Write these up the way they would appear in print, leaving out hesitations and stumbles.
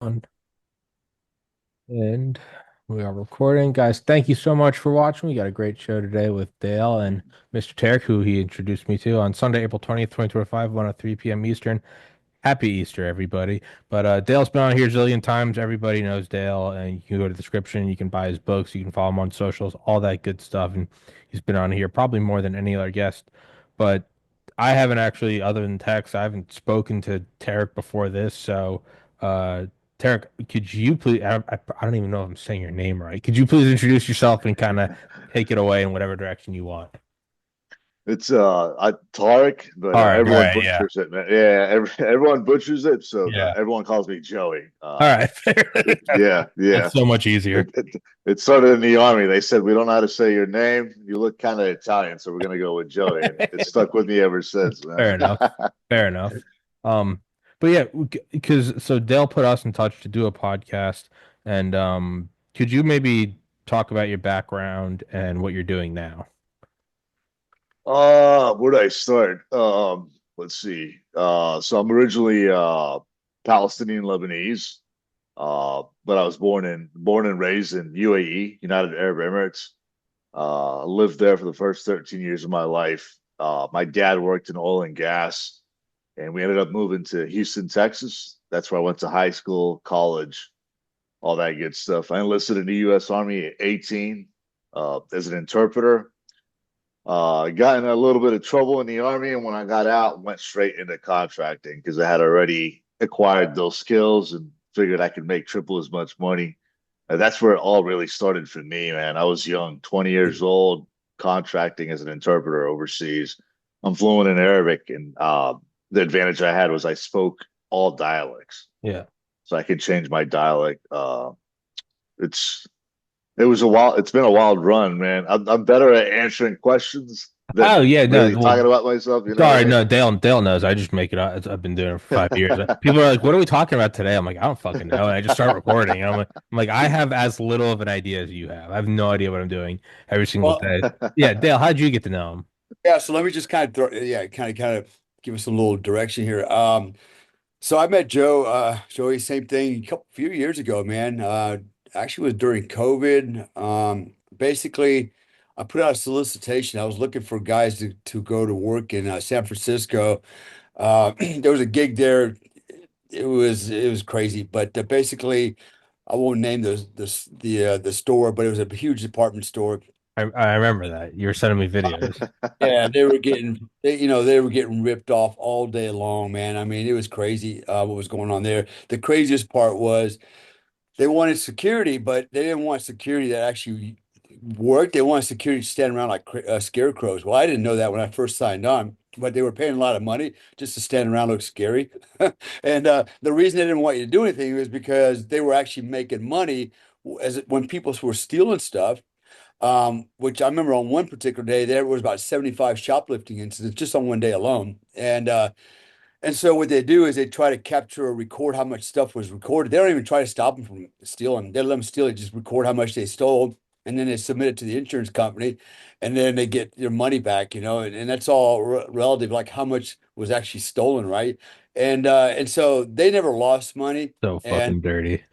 On. And we are recording. Guys, thank you so much for watching. We got a great show today with Dale and Mr. Tarek, who he introduced me to on Sunday, April 20th, 2025, 1 at 3 p.m. Eastern. Happy Easter, everybody. But Dale's been on here a zillion times. Everybody knows Dale, and you can go to the description. You can buy his books. You can follow him on socials, all that good stuff. And he's been on here probably more than any other guest. But I haven't actually, other than text, I haven't spoken to Tarek before this. So, uh, Tarek, could you please, I don't even know if I'm saying your name right. Could you please introduce yourself and kind of take it away in whatever direction you want? It's Tarek, but All right, all everyone right, yeah, butchers it, man. Yeah, everyone butchers it, so yeah. everyone calls me Joey. All right, Yeah, that's yeah. so much easier. It started in the army. They said we don't know how to say your name. You look kind of Italian, so we're gonna go with Joey, and it stuck with me ever since, man. Fair enough. Fair enough. Um, but yeah, because so Dale put us in touch to do a podcast, and could you maybe talk about your background and what you're doing now? Where did I start? Let's see. So I'm originally Palestinian Lebanese, but I was born and raised in UAE, United Arab Emirates. Lived there for the first 13 years of my life. My dad worked in oil and gas, and we ended up moving to Houston, Texas. That's where I went to high school, college, all that good stuff. I enlisted in the U.S. Army at 18 as an interpreter. Got in a little bit of trouble in the Army, and when I got out, went straight into contracting because I had already acquired those skills and figured I could make triple as much money. That's where it all really started for me, man. I was young, 20 years old, contracting as an interpreter overseas. I'm fluent in Arabic, and the advantage I had was I spoke all dialects, Yeah. so I could change my dialect. It's it was a wild. It's been a wild run, man. I'm better at answering questions Oh than yeah, no. really Well, talking about myself. You know what I sorry, mean? no. Dale knows. I just make it up. I've been doing it for 5 years. People are like, "What are we talking about today?" I'm like, "I don't fucking know." And I just start recording. And I'm like, I have as little of an idea as you have. I have no idea what I'm doing every single Well, day. Yeah, Dale, how did you get to know him? yeah, so let me just kind of throw, yeah, kind of give us a little direction here. So I met Joey, same thing, a couple few years ago, man. Actually was during COVID. Basically, I put out a solicitation. I was looking for guys to go to work in San Francisco. There was a gig there. It was crazy, but basically, I won't name the store, but it was a huge department store. I remember that you were sending me videos. Yeah, they were getting ripped off all day long, man. I mean, it was crazy what was going on there. The craziest part was they wanted security, but they didn't want security that actually worked. They wanted security to stand around like scarecrows. Well, I didn't know that when I first signed on, but they were paying a lot of money just to stand around look scary. And the reason they didn't want you to do anything was because they were actually making money when people were stealing stuff, which I remember on one particular day, there was about 75 shoplifting incidents just on one day alone. And so what they do is they try to capture or record how much stuff was recorded. They don't even try to stop them from stealing. They let them steal it, just record how much they stole, and then they submit it to the insurance company, and then they get their money back, and that's all relative, like how much was actually stolen, right? And so they never lost money. So And fucking dirty.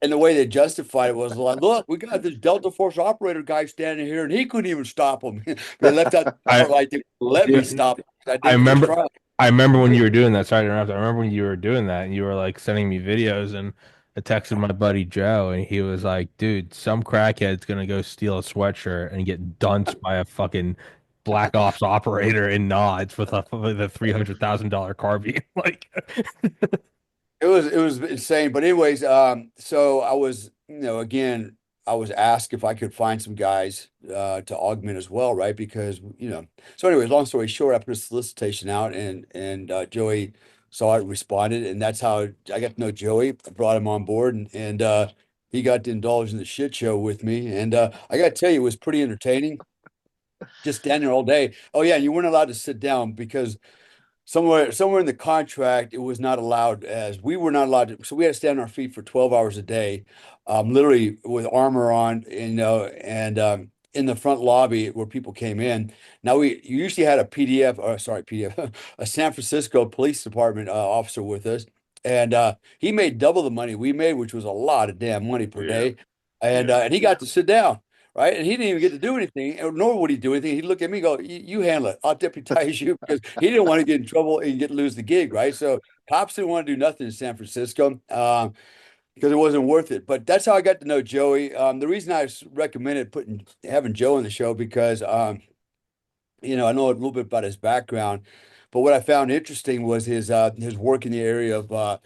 and the way they justified it was like, look, we got this Delta Force operator guy standing here, and he couldn't even stop him. They left out the I part like they let me yeah, stop him. I I did first remember try. I remember when you were doing that. Sorry to interrupt. I remember when you were doing that and you were like sending me videos and I texted my buddy Joe and he was like, dude, some crackhead's gonna go steal a sweatshirt and get dunced by a fucking black ops operator in Nods with a $300,000 carbine. Like It was insane. But anyways, so I was, again, I was asked if I could find some guys to augment as well, right? Because, so anyways, long story short, I put a solicitation out and Joey saw it, responded, and that's how I got to know Joey. I brought him on board and he got to indulge in the shit show with me. And I got to tell you, it was pretty entertaining. Just standing there all day. Oh yeah, and you weren't allowed to sit down because somewhere in the contract it was not allowed, as we were not allowed to, so we had to stand on our feet for 12 hours a day, literally with armor on, and in the front lobby where people came in. Now we usually had a PDF, or sorry, PDF, a San Francisco Police Department officer with us, And he made double the money we made, which was a lot of damn money per Yeah. day. And Yeah. and he got to sit down, right? And he didn't even get to do anything, nor would he do anything. He'd look at me and go, you handle it. I'll deputize you because he didn't want to get in trouble and lose the gig, right? So cops didn't want to do nothing in San Francisco. Because it wasn't worth it. But that's how I got to know Joey. The reason I recommended having Joe on the show because I know a little bit about his background, but what I found interesting was his work in the area of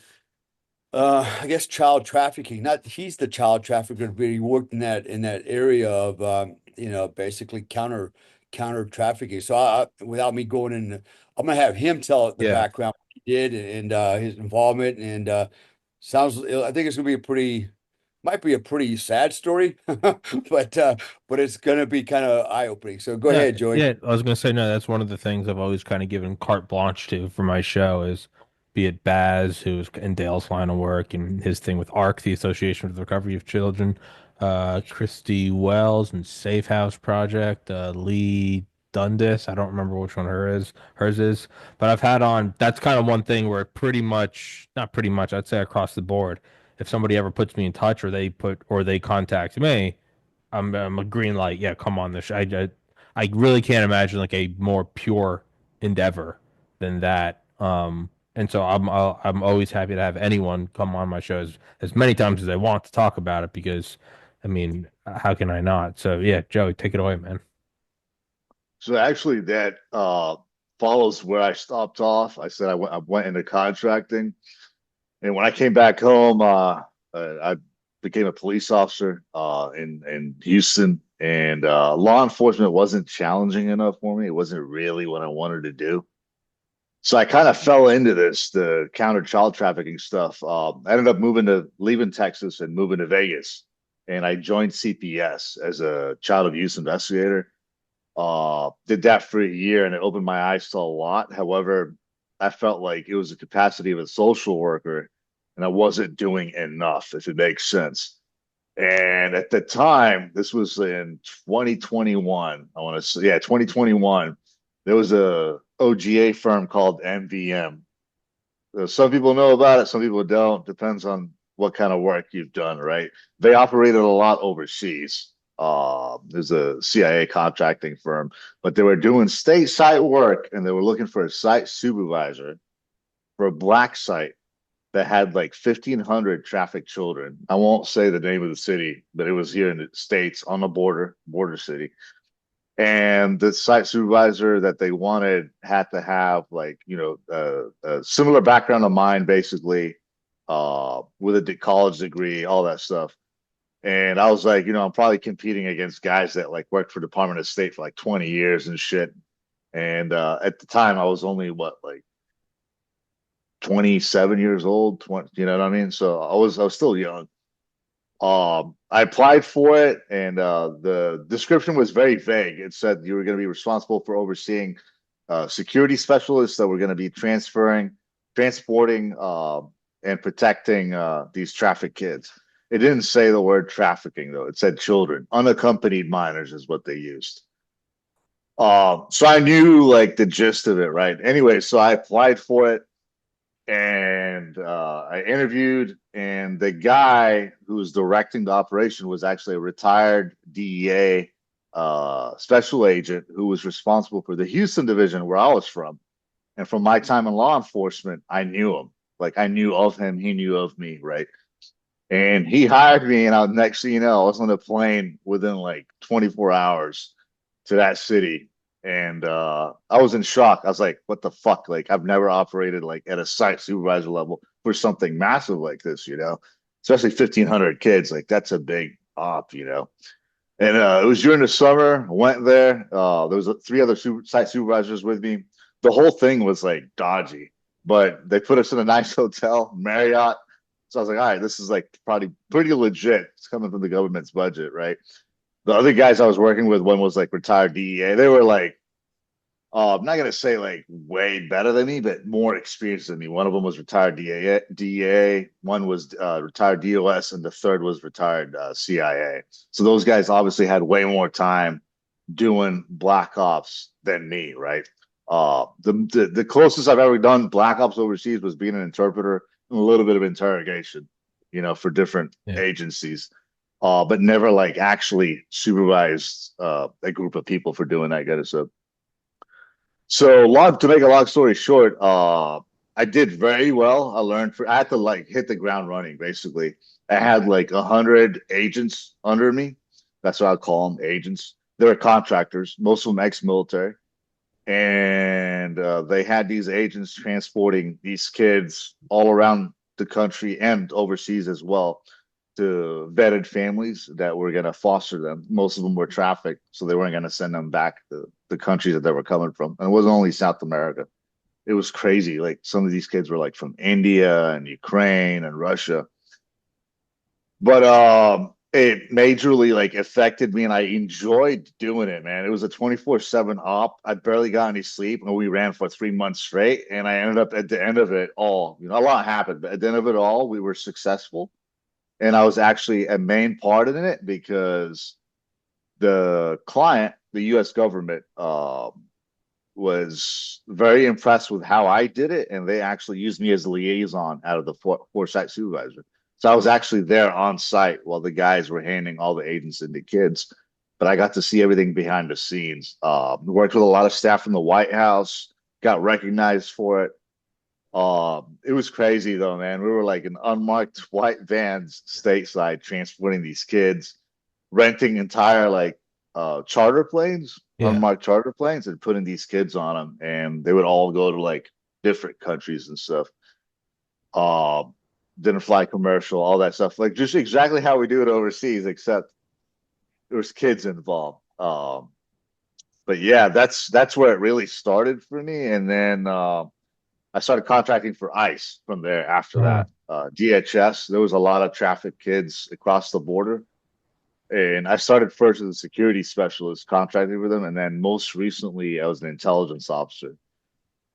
I guess child trafficking. Not he's the child trafficker, but he worked in that area of basically counter trafficking. So without me going in, I'm gonna have him tell the Yeah. background what he did and his involvement and I think it's gonna be might be a pretty sad story, but it's gonna be kind of eye-opening. So go Yeah, ahead, Joey. yeah. I was gonna say no. That's one of the things I've always kind of given carte blanche to for my show is, be it Baz, who's in Dale's line of work, and his thing with ARC, the Association for the Recovery of Children, Christy Wells and Safe House Project, Lee Dundas. I don't remember which one hers is, but I've had on. That's kind of one thing where pretty much, not pretty much, I'd say across the board, if somebody ever puts me in touch or they contact me. I'm a green light. Yeah, come on. I really can't imagine like a more pure endeavor than that. And so I'm always happy to have anyone come on my show as many times as they want to talk about it because, I mean, how can I not? So yeah, Joey, take it away, man. So actually, that follows where I stopped off. I said I went into contracting, and when I came back home, I became a police officer in Houston, and law enforcement wasn't challenging enough for me. It wasn't really what I wanted to do. So I kind of fell into the counter child trafficking stuff. I ended up leaving Texas and moving to Vegas, and I joined CPS as a child abuse investigator. Did that for a year, and it opened my eyes to a lot. However, I felt like it was the capacity of a social worker, and I wasn't doing enough, if it makes sense. And at the time, this was in 2021. I want to say, yeah, 2021. There was a OGA firm called MVM. Some people know about it, some people don't. Depends on what kind of work you've done, right? They operated a lot overseas. There's a CIA contracting firm, but they were doing state site work and they were looking for a site supervisor for a black site that had like 1,500 trafficked children. I won't say the name of the city, but it was here in the States on the border city. And the site supervisor that they wanted had to have like, a similar background of mine, basically, with a college degree, all that stuff. And I was like, I'm probably competing against guys that like worked for Department of State for like 20 years and shit. And at the time I was only like 27 years old, 20, you know what I mean? So I was still young. I applied for it, and the description was very vague. It said you were going to be responsible for overseeing security specialists that were going to be transporting, and protecting these trafficked kids. It didn't say the word trafficking, though. It said children. Unaccompanied minors is what they used. So I knew like the gist of it, right? Anyway, so I applied for it and I interviewed, and the guy who was directing the operation was actually a retired DEA special agent who was responsible for the Houston division where I was from. And from my time in law enforcement, I knew him. Like I knew of him, he knew of me, right? And he hired me, and next thing you know, I was on a plane within like 24 hours to that city. And I was in shock. I was like, what the fuck? Like, I've never operated like at a site supervisor level for something massive like this, especially 1,500 kids. Like, that's a big op. And it was during the summer. I went there. There was three other site supervisors with me. The whole thing was like dodgy, but they put us in a nice hotel, Marriott. So I was like, all right, this is like probably pretty legit. It's coming from the government's budget, right? The other guys I was working with, one was like retired DEA. They were like, I'm not gonna say like way better than me, but more experienced than me. One of them was retired DEA, one was retired DOS, and the third was retired CIA. So those guys obviously had way more time doing black ops than me, right? The closest I've ever done black ops overseas was being an interpreter a little bit of interrogation, for different Yeah. agencies, but never like actually supervised a group of people for doing that kind of stuff. So, to make a long story short, I did very well. I had to like hit the ground running basically. I had like 100 agents under me. That's what I call them, agents. They were contractors, most of them ex-military, and they had these agents transporting these kids all around the country and overseas as well to vetted families that were going to foster them. Most of them were trafficked, so they weren't going to send them back to the countries that they were coming from. And it wasn't only South America. It was crazy. Like some of these kids were like from India and Ukraine and Russia. But it majorly like affected me and I enjoyed doing it, man. It was a 24/7 op. I barely got any sleep and we ran for 3 months straight. And I ended up at the end of it all, a lot happened, but at the end of it all, we were successful. And I was actually a main part in it because the client, the US government, was very impressed with how I did it, and they actually used me as a liaison out of the four site supervisor. So I was actually there on site while the guys were handing all the agents and the kids. But I got to see everything behind the scenes. Worked with a lot of staff from the White House, got recognized for it. It was crazy though, man. We were like in unmarked white vans stateside transporting these kids, renting entire like charter planes, Yeah. unmarked charter planes, and putting these kids on them, and they would all go to like different countries and stuff. Um, didn't fly commercial, all that stuff, like just exactly how we do it overseas, except there was kids involved. But yeah, that's where it really started for me, and then I started contracting for ICE from there after Uh, that. DHS, there was a lot of trafficked kids across the border. And I started first as a security specialist contracting with them. And then most recently, I was an intelligence officer.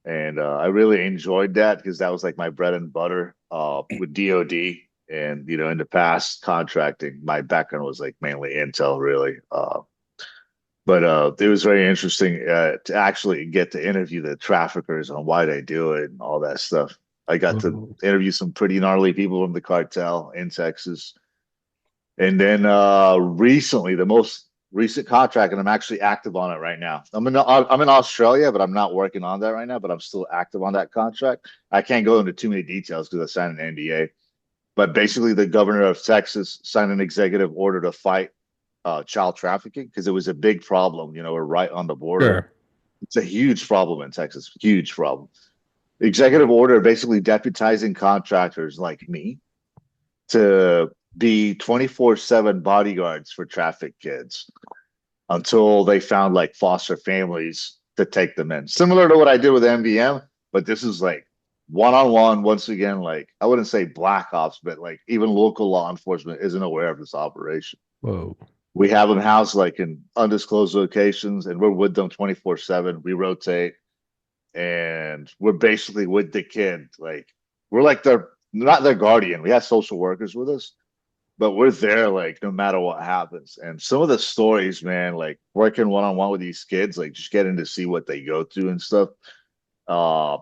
And I really enjoyed that because that was like my bread and butter with DOD. And, in the past, contracting, my background was like mainly intel, really. But it was very interesting to actually get to interview the traffickers on why they do it and all that stuff. I got to interview some pretty gnarly people from the cartel in Texas. And then recently, the most recent contract, and I'm actually active on it right now. I'm in Australia, but I'm not working on that right now. But I'm still active on that contract. I can't go into too many details because I signed an NDA. But basically, the governor of Texas signed an executive order to fight child trafficking because it was a big problem. We're right on the border. sure. It's a huge problem in Texas, huge problem. Executive order basically deputizing contractors like me to be 24/7 bodyguards for trafficked kids until they found like foster families to take them in. Similar to what I did with MVM, but this is like one-on-one, once again, like I wouldn't say black ops, but like even local law enforcement isn't aware of this operation. Whoa. We have them housed like in undisclosed locations and we're with them 24/7. We rotate and we're basically with the kid. Like we're like their not their guardian. We have social workers with us, but we're there like no matter what happens. And some of the stories, man, like working one on one with these kids, like just getting to see what they go through and stuff, uh,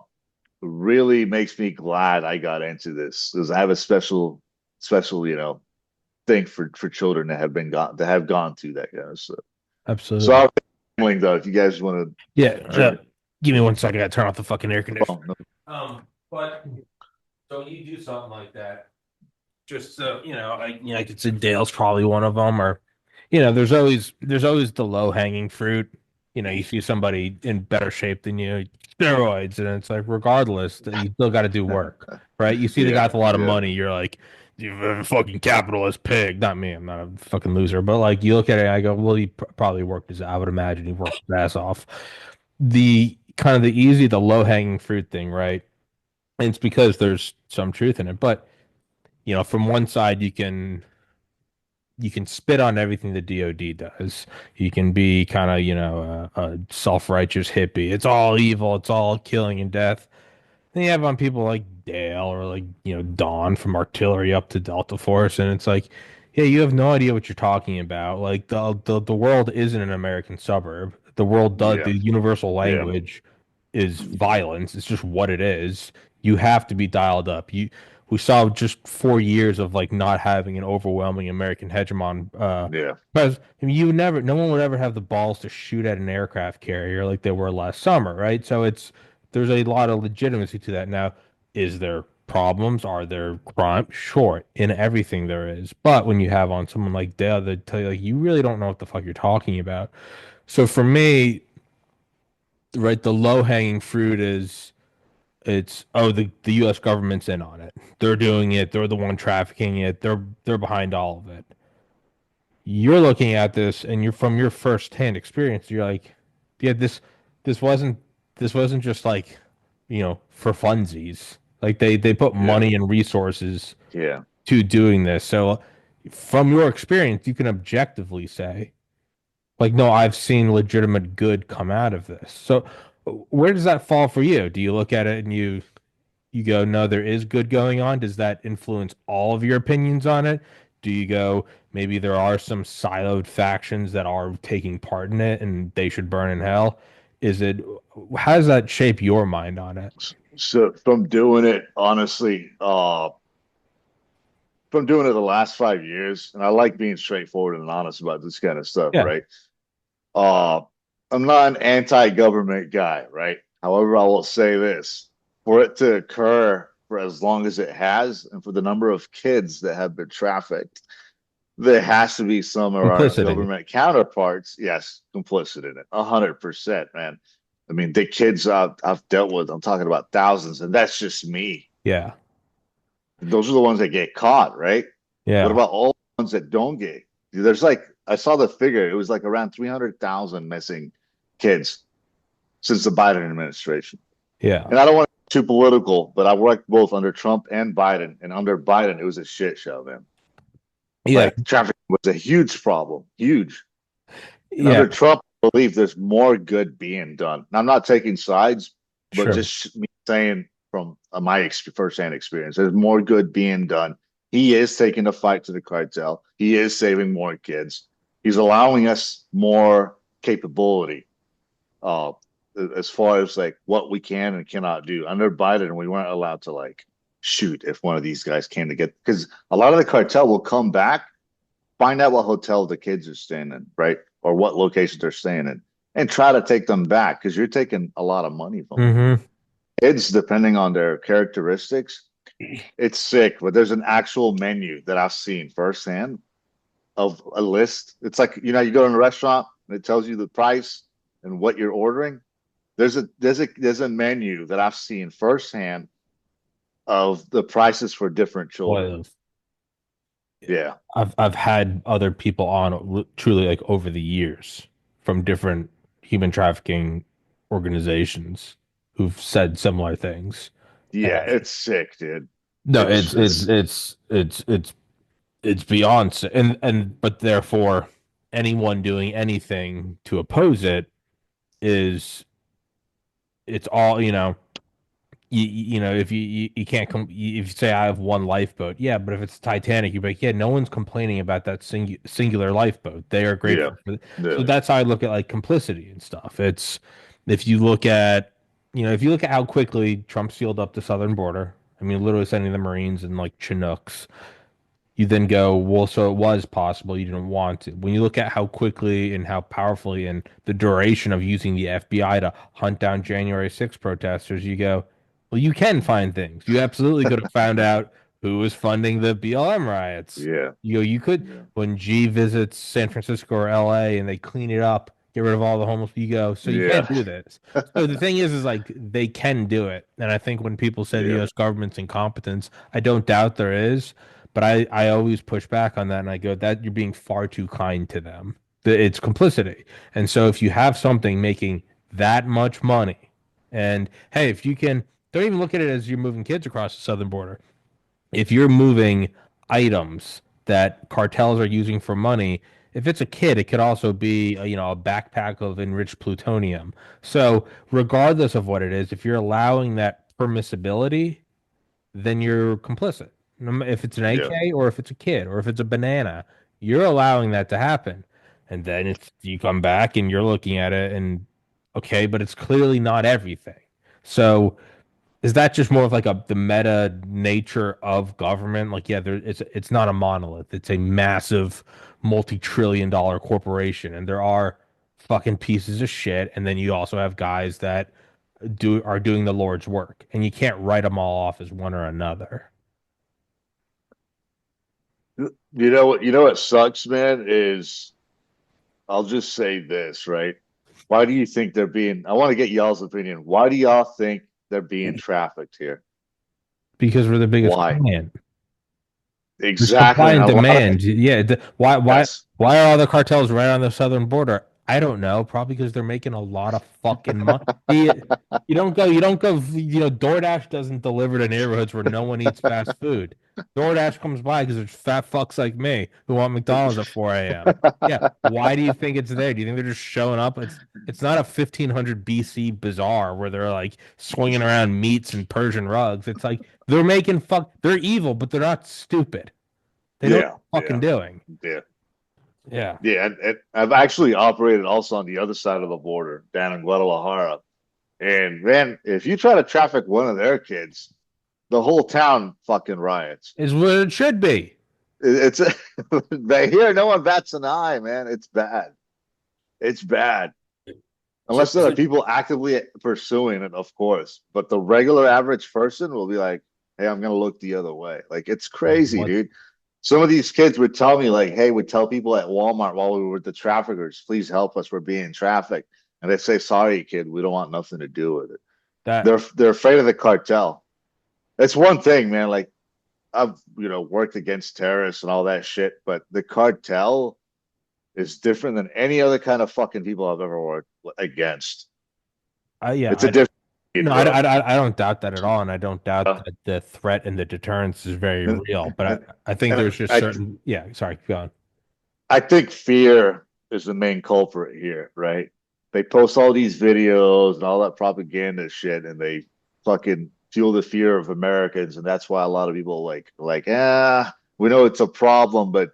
really makes me glad I got into this because I have a special, thing for children that have gone through that kind of stuff. So Absolutely. I'm rambling though. If you guys want Yeah. to jump Give me 1 second. I gotta turn off the fucking air conditioner. in, But so you do something like that, just so I could say Dale's probably one of them, or there's always the low hanging fruit. You see somebody in better shape than you, steroids, and it's like regardless that you still got to do work, right? You see the guy yeah, with a lot of yeah, money, you're like, you're a fucking capitalist pig. Not me, I'm not a fucking loser, but like you look at it, I go, well, he probably worked his. I would imagine he worked his ass off. The kind of the easy, the low hanging fruit thing, right? And it's because there's some truth in it, but from one side you can spit on everything the DoD does. You can be kind of, a self-righteous hippie. It's all evil. It's all killing and death. Then you have on people like Dale or like, Don from artillery up to Delta Force, and it's like, yeah, you have no idea what you're talking about. Like the world isn't an American suburb. The world does yeah, the universal yeah, language is violence. It's just what it is. You have to be dialed up. we saw just 4 years of like not having an overwhelming American hegemon. Yeah. Because I mean, no one would ever have the balls to shoot at an aircraft carrier like they were last summer, right? So there's a lot of legitimacy to that. Now, is there problems? Are there crime? Sure, in everything there is. But when you have on someone like Dale that tell you like you really don't know what the fuck you're talking about. So for me, right, the low hanging fruit is it's the U.S. government's in on it. They're doing it. They're the one trafficking it. They're behind all of it. You're looking at this and you're from your first-hand experience, you're like, yeah, this wasn't this wasn't just like, for funsies. Like they put Yeah. money and resources Yeah. to doing this. So from your experience, you can objectively say, like, no, I've seen legitimate good come out of this. So where does that fall for you? Do you look at it and you go, no, there is good going on? Does that influence all of your opinions on it? Do you go, maybe there are some siloed factions that are taking part in it and they should burn in hell? Is it, how does that shape your mind on it? So from doing it, honestly, from doing it the last 5 years, and I like being straightforward and honest about this kind of stuff, Yeah, right? Uh, I'm not an anti-government guy, right? However, I will say this: for it to occur for as long as it has, and for the number of kids that have been trafficked, there has to be some of our complicity. government counterparts, yes, complicit in it, 100%, man. I mean, the kids I've dealt with, I'm talking about thousands, and that's just me. Yeah, Those are the ones that get caught, right? What yeah, about all the ones that don't get? There's like I saw the figure. It was like around 300,000 missing kids since the Biden administration. yeah, And I don't want to be too political, but I worked both under Trump and Biden. And under Biden, it was a shit show, man. yeah, Like trafficking was a huge problem, huge. And yeah, under Trump, I believe there's more good being done. And I'm not taking sides, but sure. just me saying from my firsthand experience, there's more good being done. He is taking the fight to the cartel. He is saving more kids. He's allowing us more capability uh, as far as like what we can and cannot do. Under Biden, we weren't allowed to like shoot if one of these guys came to get because a lot of the cartel will come back, find out what hotel the kids are staying in, right? Or what location they're staying in, and try to take them back because you're taking a lot of money from them. Mm-hmm. Kids, depending on their characteristics, it's sick, but there's an actual menu that I've seen firsthand of a list. It's like, you go to a restaurant and it tells you the price and what you're ordering. There's a menu that I've seen firsthand of the prices for different children. Well, Yeah. I've had other people on truly like over the years from different human trafficking organizations who've said similar things. Yeah, And it's sick, dude. no, It's it's beyond and but therefore anyone doing anything to oppose it is it's all, if you can't come if you say I have one lifeboat, yeah, but if it's Titanic, you're like, yeah, no one's complaining about that singular lifeboat. They are yeah, grateful for it. So yeah, that's how I look at like complicity and stuff. It's if you look at if you look at how quickly Trump sealed up the southern border, I mean, literally sending the Marines and like Chinooks, you then go, well, so it was possible. You didn't want to. When you look at how quickly and how powerfully and the duration of using the FBI to hunt down January 6th protesters, you go, well, you can find things. You absolutely could have found out who was funding the BLM riots. yeah, You could, yeah, when G visits San Francisco or LA and they clean it up, get rid of all the homeless, you go, so you yeah, can't do this. So the thing is like they can do it. And I think when people say the yeah, US government's incompetence, I don't doubt there is. But I always push back on that and I go, that you're being far too kind to them. It's complicity. And so if you have something making that much money, and hey, if you can, don't even look at it as you're moving kids across the southern border. If you're moving items that cartels are using for money, if it's a kid, it could also be a backpack of enriched plutonium. So regardless of what it is, if you're allowing that permissibility, then you're complicit. If it's an yeah, AK or if it's a kid or if it's a banana, you're allowing that to happen. And then it's you come back and you're looking at it and okay, but it's clearly not everything. So Is that just more of like the meta nature of government? Like, yeah, it's not a monolith. It's a massive multi-trillion dollar corporation, and there are fucking pieces of shit. And then you also have guys that are doing the Lord's work, and you can't write them all off as one or another. You know what? You know what sucks, man, is I'll just say this, right? Why do you think they're being? I want to get y'all's opinion. Why do y'all think they're being trafficked here? Because we're the biggest Why? client. There's Exactly. supply And and a lot of demand. Yeah. Why yes. why are all the cartels right on the southern border? I don't know. Probably because they're making a lot of fucking money. You don't go, DoorDash doesn't deliver to neighborhoods where no one eats fast food. DoorDash comes by because there's fat fucks like me who want McDonald's at 4 a.m. Yeah. Why do you think it's there? Do you think they're just showing up? It's not a 1500 BC bazaar where they're like swinging around meats and Persian rugs. It's like they're evil, but they're not stupid. They know what Yeah, they're fucking yeah, doing. yeah, Yeah. yeah. And I've actually operated also on the other side of the border, down in Guadalajara. And man, if you try to traffic one of their kids, the whole town fucking riots. Is what it should be. It's they here, no one bats an eye, man. It's bad. It's bad. So, Unless there are people actively pursuing it, of course. But the regular average person will be like, hey, I'm gonna look the other way. Like it's crazy, What dude. Some of these kids would tell me, like, hey, would tell people at Walmart while we were with the traffickers, please help us, we're being trafficked. And they say, sorry, kid, we don't want nothing to do with it. that They're afraid of the cartel. It's one thing, man. Like I've worked against terrorists and all that shit, but the cartel is different than any other kind of fucking people I've ever worked against. yeah, It's a different breed, no, bro. I don't doubt that at all, and I don't doubt that the threat and the deterrence is very And, real. But and, I think and there's just certain, yeah. Sorry, go on. I think fear is the main culprit here, right? They post all these videos and all that propaganda shit, and they fucking fuel the fear of Americans, and that's why a lot of people we know it's a problem, but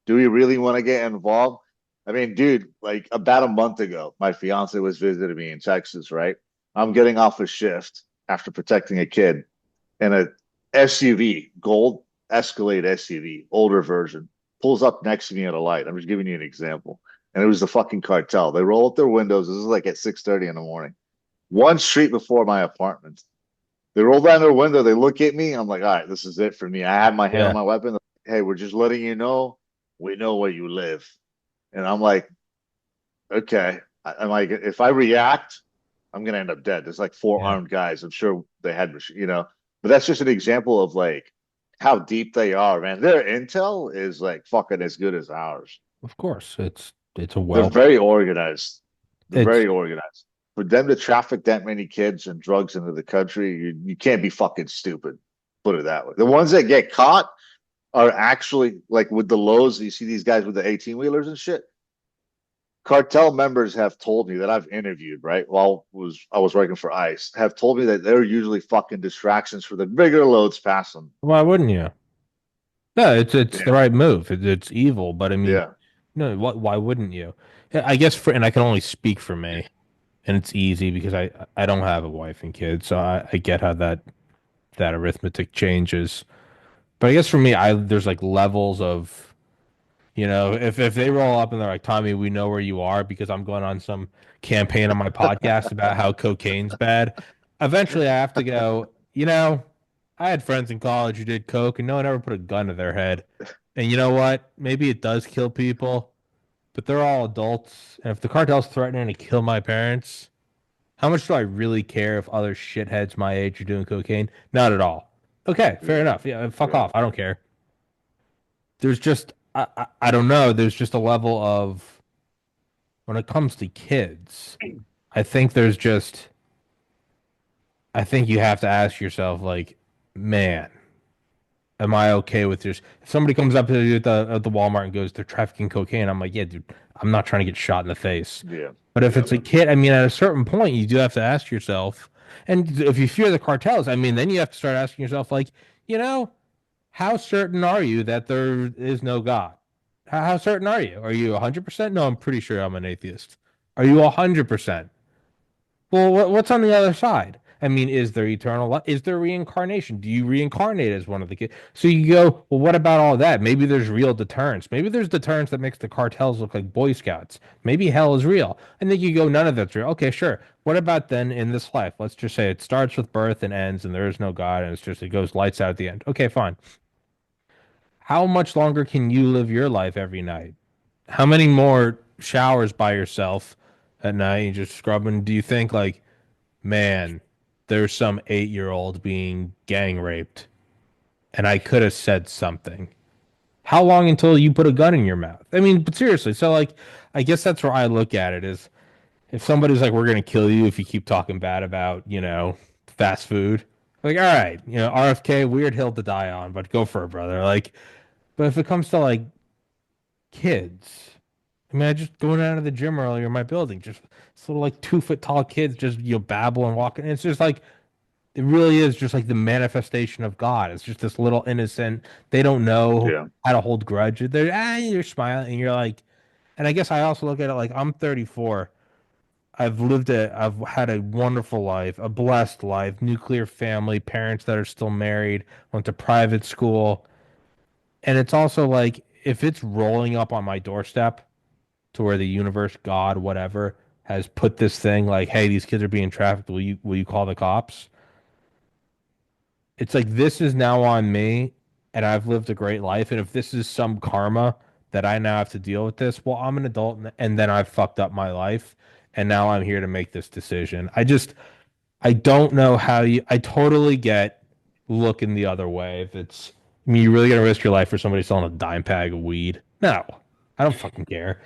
do we really want to get involved? I mean, dude, like about a month ago, my fiance was visiting me in Texas, right? I'm getting off a shift after protecting a kid, and a SUV, gold Escalade SUV, older version, pulls up next to me at a light. I'm just giving you an example. And it was the fucking cartel. They roll up their windows. This is like at 6:30 in the morning. One street before my apartment. They roll down their window. They look at me. I'm like, all right, this is it for me. I have my hand on Yeah, my weapon. Hey, we're just letting you know we know where you live. And I'm like, okay. I'm like, if I react, I'm gonna end up dead. There's like four yeah, armed guys. I'm sure they had, but that's just an example of like how deep they are, man. Their intel is like fucking as good as ours. of course. It's a They're well, very organized. They're it's very organized. For them to traffic that many kids and drugs into the country, you can't be fucking stupid. Put it that way. The ones that get caught are actually like with the lows. You see these guys with the 18 wheelers and shit. Cartel members have told me that I've interviewed, right, while I was working for ICE, have told me that they're usually fucking distractions for the bigger loads past them. why wouldn't you? No, it's the Yeah, right move. It's evil, but I mean, yeah, no, why wouldn't you? Yeah, I guess and I can only speak for me, and it's easy because I don't have a wife and kids, so I get how that arithmetic changes. But I guess for me, I there's like levels of, if they roll up and they're like, Tommy, we know where you are because I'm going on some campaign on my podcast about how cocaine's bad. Eventually, I have to go, I had friends in college who did coke and no one ever put a gun to their head. And you know what? Maybe it does kill people, but they're all adults. And if the cartel's threatening to kill my parents, how much do I really care if other shitheads my age are doing cocaine? Not at all. Okay, fair yeah, enough. Yeah, fuck yeah. off. I don't care. There's just I don't know. There's just a level of when it comes to kids. I think there's just I think you have to ask yourself like, man, am I okay with this? If somebody comes up to you at the Walmart and goes, they're trafficking cocaine, I'm like, yeah, dude, I'm not trying to get shot in the face. Yeah, But if yeah, it's a kid, I mean, at a certain point, you do have to ask yourself, and if you fear the cartels, I mean, then you have to start asking yourself, like, you know, how certain are you that there is no God? How certain are you? Are you 100%? No, I'm pretty sure I'm an atheist. Are you 100%? Well, what's on the other side? I mean, is there eternal life? Is there reincarnation? Do you reincarnate as one of the kids? So you go, well, what about all that? Maybe there's real deterrence. Maybe there's deterrence that makes the cartels look like Boy Scouts. Maybe hell is real. And then you go, none of that's real. Okay, sure. What about then in this life? Let's just say it starts with birth and ends, and there is no God, and it goes lights out at the end. Okay, fine. How much longer can you live your life every night? How many more showers by yourself at night and just scrubbing? Do you think like, man, there's some 8-year old being gang raped and I could have said something? How long until you put a gun in your mouth? I mean, but seriously, so like, I guess that's where I look at it is if somebody's like, we're gonna kill you if you keep talking bad about, fast food. Like, all right, RFK, weird hill to die on, but go for it, brother. Like, but if it comes to like kids. I mean, I just going out of the gym earlier in my building, just sort of like 2 foot tall kids just babble and walking. It's just like it really is just like the manifestation of God. It's just this little innocent. They don't know Yeah. how to hold grudge. You're smiling and you're like, and I guess I also look at it like I'm 34. I've had a wonderful life, a blessed life, nuclear family, parents that are still married, went to private school. And it's also like if it's rolling up on my doorstep to where the universe, God, whatever, has put this thing like, hey, these kids are being trafficked. Will you call the cops? It's like this is now on me, and I've lived a great life. And if this is some karma that I now have to deal with this, well, I'm an adult, and then I've fucked up my life, and now I'm here to make this decision. I don't know how you. I totally get looking the other way. If it's, I mean, you really gonna risk your life for somebody selling a dime bag of weed? No, I don't fucking care.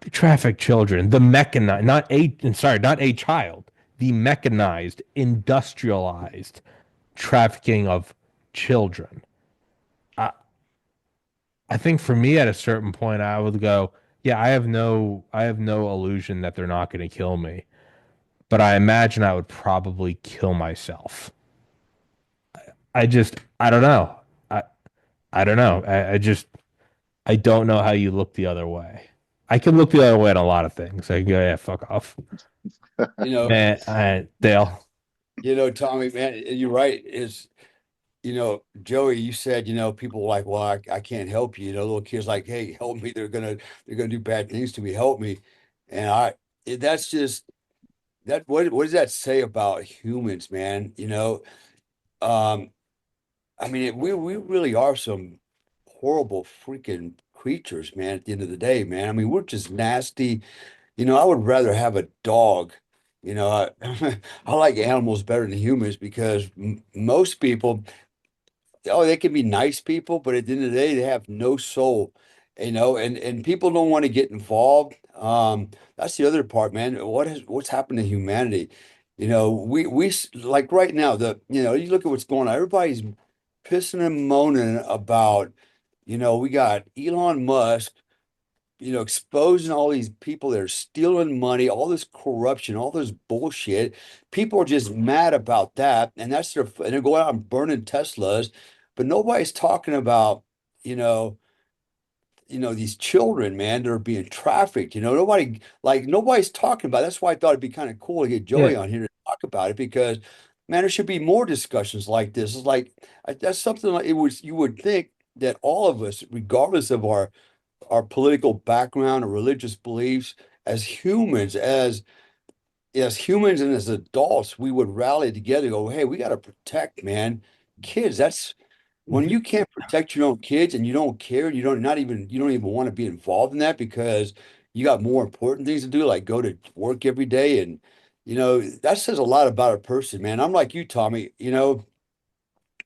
The trafficked children, the mechanized, not a child, the mechanized, industrialized trafficking of children. I, I think for me at a certain point, I would go, yeah, I have no illusion that they're not going to kill me, but I imagine I would probably kill myself. I don't know. I don't know. I don't know how you look the other way. I can look the other way on a lot of things. I can go, yeah, fuck off. You know, Man, Dale. Tommy, man, you're right. Joey, you said, people were like, well, I can't help you. Little kids like, hey, help me. They're gonna do bad things to me. Help me. And that's just that. What does that say about humans, man? Um, I mean, we really are some horrible freaking creatures, man. At the end of the day, man. I mean, we're just nasty. I would rather have a dog. I like animals better than humans because m most people. Oh, they can be nice people, but at the end of the day, they have no soul, and people don't want to get involved. That's the other part, man. What's happened to humanity? Like right now, you look at what's going on. Everybody's pissing and moaning about, we got Elon Musk exposing all these people that are stealing money, all this corruption, all this bullshit. People are just mad about that, and and they're going out and burning Teslas, but nobody's talking about, you know, these children, man, that are being trafficked. Nobody's talking about it. That's why I thought it'd be kind of cool to get Yeah, Joey on here to talk about it because, man, there should be more discussions like this. It's like that's something like you would think that all of us, regardless of our political background or religious beliefs as humans and as adults we would rally together and go, hey, we got to protect, man, kids. That's when you can't protect your own kids and you don't care, you don't even want to be involved in that because you got more important things to do, like go to work every day. And that says a lot about a person, man. I'm like you, Tommy.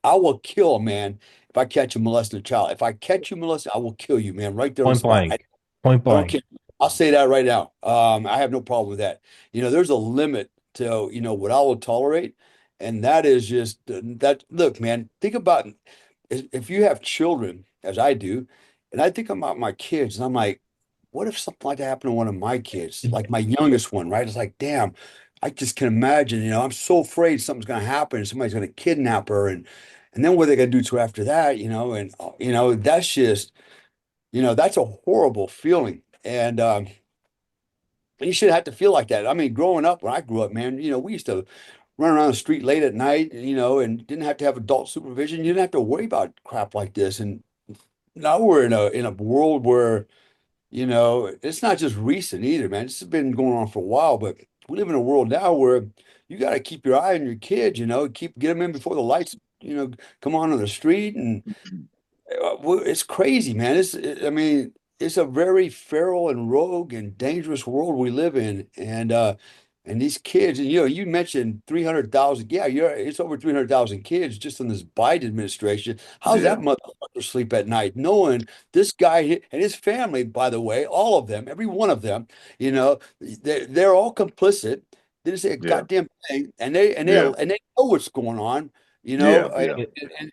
I will kill a man if I catch you molesting a child. If I catch you molesting, I will kill you, man, right there on the point spot. blank. Point I don't blank. care. I'll say that right now. I have no problem with that. There's a limit to, what I will tolerate. And that is just that. Look, man, think about if you have children, as I do, and I think about my kids, and I'm like, what if something like that happened to one of my kids, like my youngest one, right? It's like, damn, I just can imagine, I'm so afraid something's going to happen. Somebody's going to kidnap her. And then what are they going to do to her after that, and, that's just, that's a horrible feeling. And you shouldn't have to feel like that. I mean, growing up, when I grew up, man, we used to run around the street late at night, and didn't have to have adult supervision. You didn't have to worry about crap like this. And now we're in a world where, it's not just recent either, man. This has been going on for a while, but we live in a world now where you got to keep your eye on your kids, get them in before the lights, come on the street. And well, it's crazy, man. I mean, it's a very feral and rogue and dangerous world we live in. And these kids, and you mentioned 300,000. Yeah, it's over 300,000 kids just in this Biden administration. How's that Yeah, motherfucker sleep at night? Knowing this guy and his family, by the way, all of them, every one of them, they're all complicit. They didn't say a yeah, goddamn thing, yeah, and they know what's going on. yeah, yeah,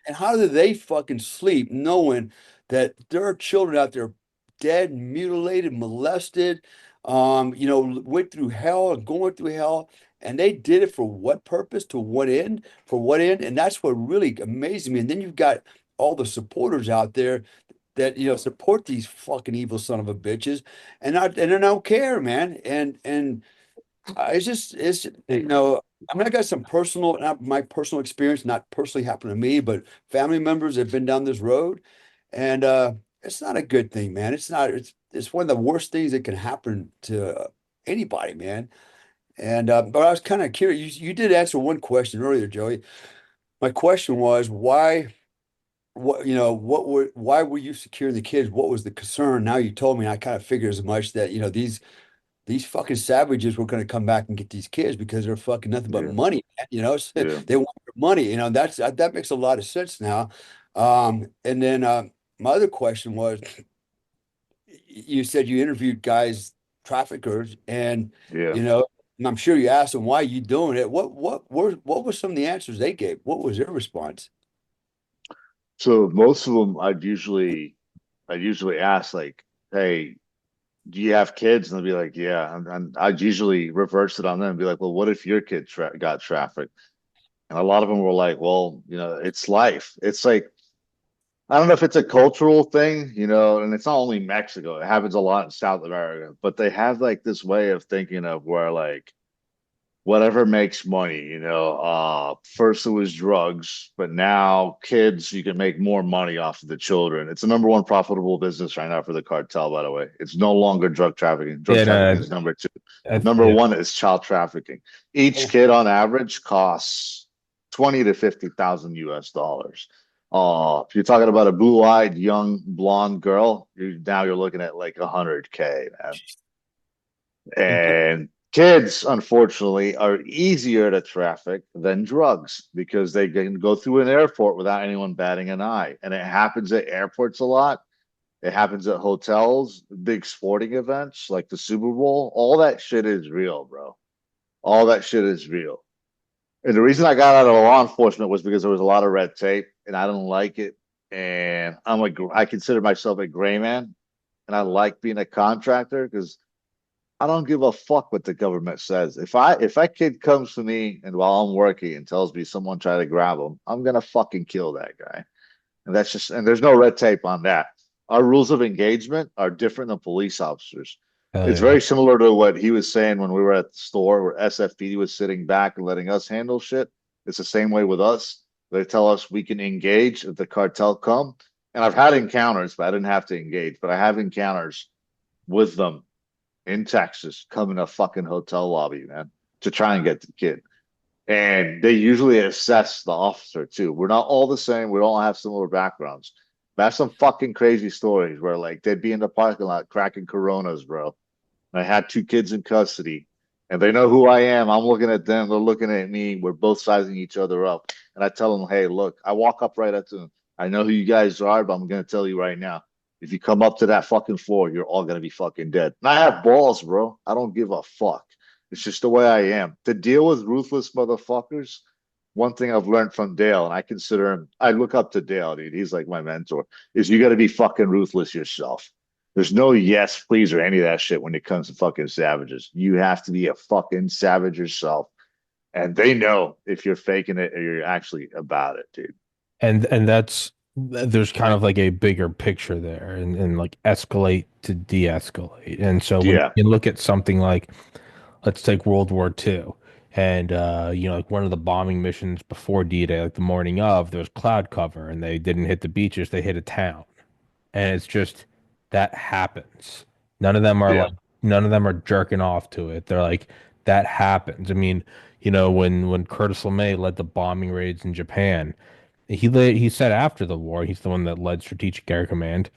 And how do they fucking sleep knowing that there are children out there dead, mutilated, molested, went through hell and going through hell, and they did it for what purpose, to what end, for what end? And that's what really amazes me. And then you've got all the supporters out there that support these fucking evil son of a bitches, and they don't care, man. And it's I mean, I got some personal, not my personal experience, not personally happened to me, but family members have been down this road, and it's not a good thing, man. It's not. It's one of the worst things that can happen to anybody, man. And but I was kind of curious. You did answer one question earlier, Joey. My question was why. Why were you securing the kids? What was the concern? Now you told me, and I kind of figured as much that these fucking savages were going to come back and get these kids because they're fucking nothing but yeah, money, man, yeah. they want their money, that makes a lot of sense now. And then my other question was, you said you interviewed guys, traffickers, and Yeah. you know, and I'm sure you asked them why you doing it. What were some of the answers they gave? What was their response? So most of them, I'd usually ask like, "Hey, do you have kids?" And they'll be like, "Yeah." And I'd usually reverse it on them and be like, "Well, what if your kid got trafficked?" And a lot of them were like, "Well, it's life." It's like I don't know if it's a cultural thing, and it's not only Mexico. It happens a lot in South America, but they have like this way of thinking of where like whatever makes money, first it was drugs, but now kids, you can make more money off of the children. It's the number one profitable business right now for the cartel, by the way. It's no longer drug trafficking. Drug Yeah, trafficking is number two. Number yeah. one is child trafficking. Each kid on average costs 20 to 50,000 US dollars. If you're talking about a blue-eyed young blonde girl, now you're looking at like 100K, man. And kids, unfortunately, are easier to traffic than drugs because they can go through an airport without anyone batting an eye. And it happens at airports a lot. It happens at hotels, big sporting events like the Super Bowl. All that shit is real, bro. All that shit is real. And the reason I got out of law enforcement was because there was a lot of red tape and I didn't like it. And I consider myself a gray man and I like being a contractor because I don't give a fuck what the government says. If that kid comes to me and while I'm working and tells me someone tried to grab him, I'm gonna fucking kill that guy. And there's no red tape on that. Our rules of engagement are different than police officers. Hell It's yeah. very similar to what he was saying when we were at the store where SFPD was sitting back and letting us handle shit. It's the same way with us. They tell us we can engage if the cartel come. And I've had encounters, but I didn't have to engage, but I have encounters with them in Texas come in a fucking hotel lobby, man, to try and get the kid. And they usually assess the officer too. We're not all the same. We don't have similar backgrounds. But I have some fucking crazy stories where like they'd be in the parking lot cracking Coronas, bro. And I had two kids in custody, and they know who I am. I'm looking at them. They're looking at me. We're both sizing each other up. And I tell them, hey, look, I walk up right up to them. I know who you guys are, but I'm gonna tell you right now. If you come up to that fucking floor, you're all gonna be fucking dead. And I have balls, bro. I don't give a fuck. It's just the way I am. To deal with ruthless motherfuckers, one thing I've learned from Dale, and I consider him, I look up to Dale, dude. He's like my mentor, is you got to be fucking ruthless yourself. There's no yes, please, or any of that shit when it comes to fucking savages. You have to be a fucking savage yourself. And they know if you're faking it or you're actually about it, dude. And there's kind of like a bigger picture there and like escalate to de-escalate. And so when Yeah. you look at something like let's take World War II And like one of the bombing missions before D-Day, like the morning of, there was cloud cover and they didn't hit the beaches, they hit a town. And it's just that happens. None of them are Yeah. like none of them are jerking off to it. They're like that happens. I mean, when Curtis LeMay led the bombing raids in Japan, he said after the war, he's the one that led Strategic Air Command,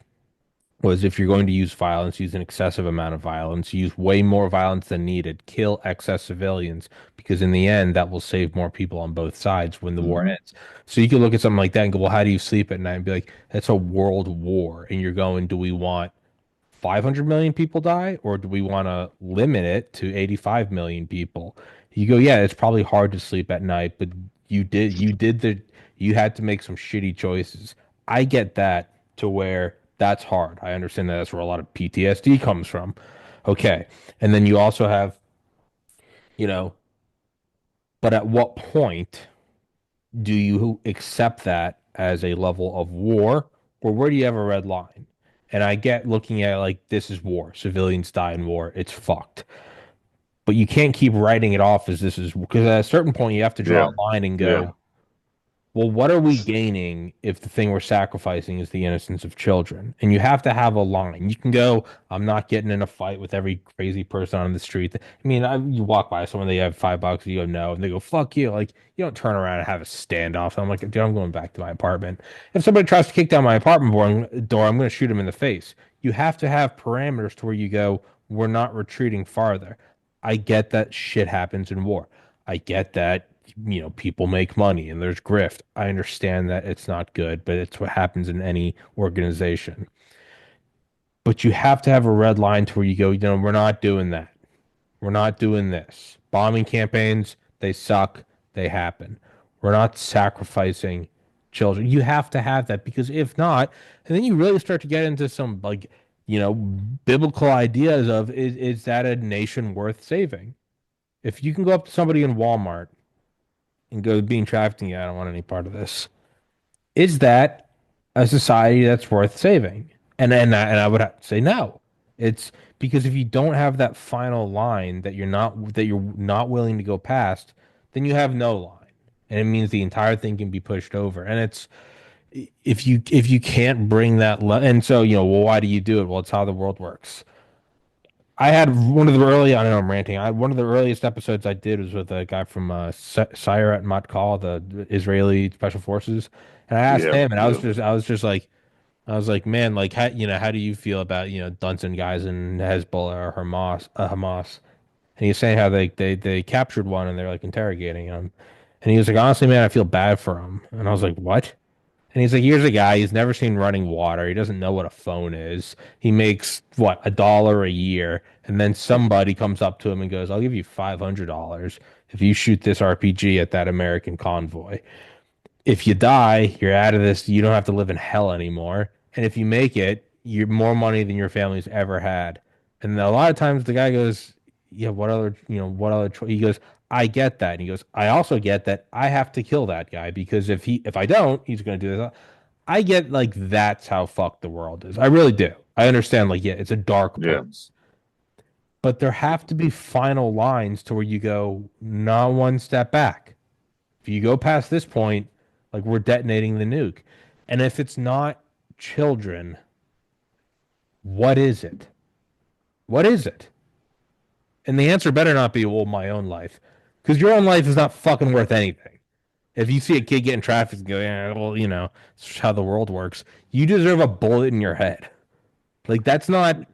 was if you're going to use violence, use an excessive amount of violence, use way more violence than needed, kill excess civilians, because in the end, that will save more people on both sides when the war Hmm. ends. So you can look at something like that and go, well, how do you sleep at night? And be like, that's a world war. And you're going, do we want 500 million people die, or do we want to limit it to 85 million people? You go, yeah, it's probably hard to sleep at night, but you had to make some shitty choices. I get that to where that's hard. I understand that that's where a lot of PTSD comes from. Okay. And then you also have, you know, but at what point do you accept that as a level of war, or where do you have a red line? And I get looking at it like this is war. Civilians die in war. It's fucked. But you can't keep writing it off as this is because at a certain point you have to draw Yeah. a line and Yeah. go, well, what are we gaining if the thing we're sacrificing is the innocence of children? And you have to have a line. You can go, I'm not getting in a fight with every crazy person on the street. I mean, you walk by someone, they have $5, you go, no, and they go, fuck you. Like, you don't turn around and have a standoff. I'm like, dude, I'm going back to my apartment. If somebody tries to kick down my apartment door, I'm going to shoot him in the face. You have to have parameters to where you go, we're not retreating farther. I get that shit happens in war. I get that people make money and there's grift. I understand that it's not good, but it's what happens in any organization. But you have to have a red line to where you go, we're not doing that. We're not doing this. Bombing campaigns, they suck. They happen. We're not sacrificing children. You have to have that because if not, and then you really start to get into some like, biblical ideas of is that a nation worth saving? If you can go up to somebody in Walmart and go being trafficking, I don't want any part of this. Is that a society that's worth saving? And I would have to say no. It's because if you don't have that final line that you're not willing to go past, then you have no line. And it means the entire thing can be pushed over. And it's if you can't bring that and so well, why do you do it? Well, it's how the world works. I had one of the early, I don't know, I'm ranting. One of the earliest episodes I did was with a guy from Sayeret Matkal, the Israeli Special Forces, and I asked Yeah. him, and Yeah. I was like, man, like, how do you feel about Dunson guys in Hezbollah or Hamas? And he was saying how they captured one and they're like interrogating him, and he was like, honestly, man, I feel bad for him, and I was like, what? And he's like, here's a guy, he's never seen running water. He doesn't know what a phone is. He makes what, $1 a year. And then somebody comes up to him and goes, I'll give you $500 if you shoot this RPG at that American convoy. If you die, you're out of this. You don't have to live in hell anymore. And if you make it, you're more money than your family's ever had. And a lot of times the guy goes, yeah, what other choice? He goes, I get that. And he goes, I also get that I have to kill that guy because if I don't, he's going to do this. I get like that's how fucked the world is. I really do. I understand like yeah, it's a dark Yeah. place. But there have to be final lines to where you go, not one step back. If you go past this point, like we're detonating the nuke. And if it's not children, what is it? What is it? And the answer better not be, well, my own life. Because your own life is not fucking worth anything. If you see a kid getting trafficked and go, yeah, well, it's just how the world works. You deserve a bullet in your head. Like that's no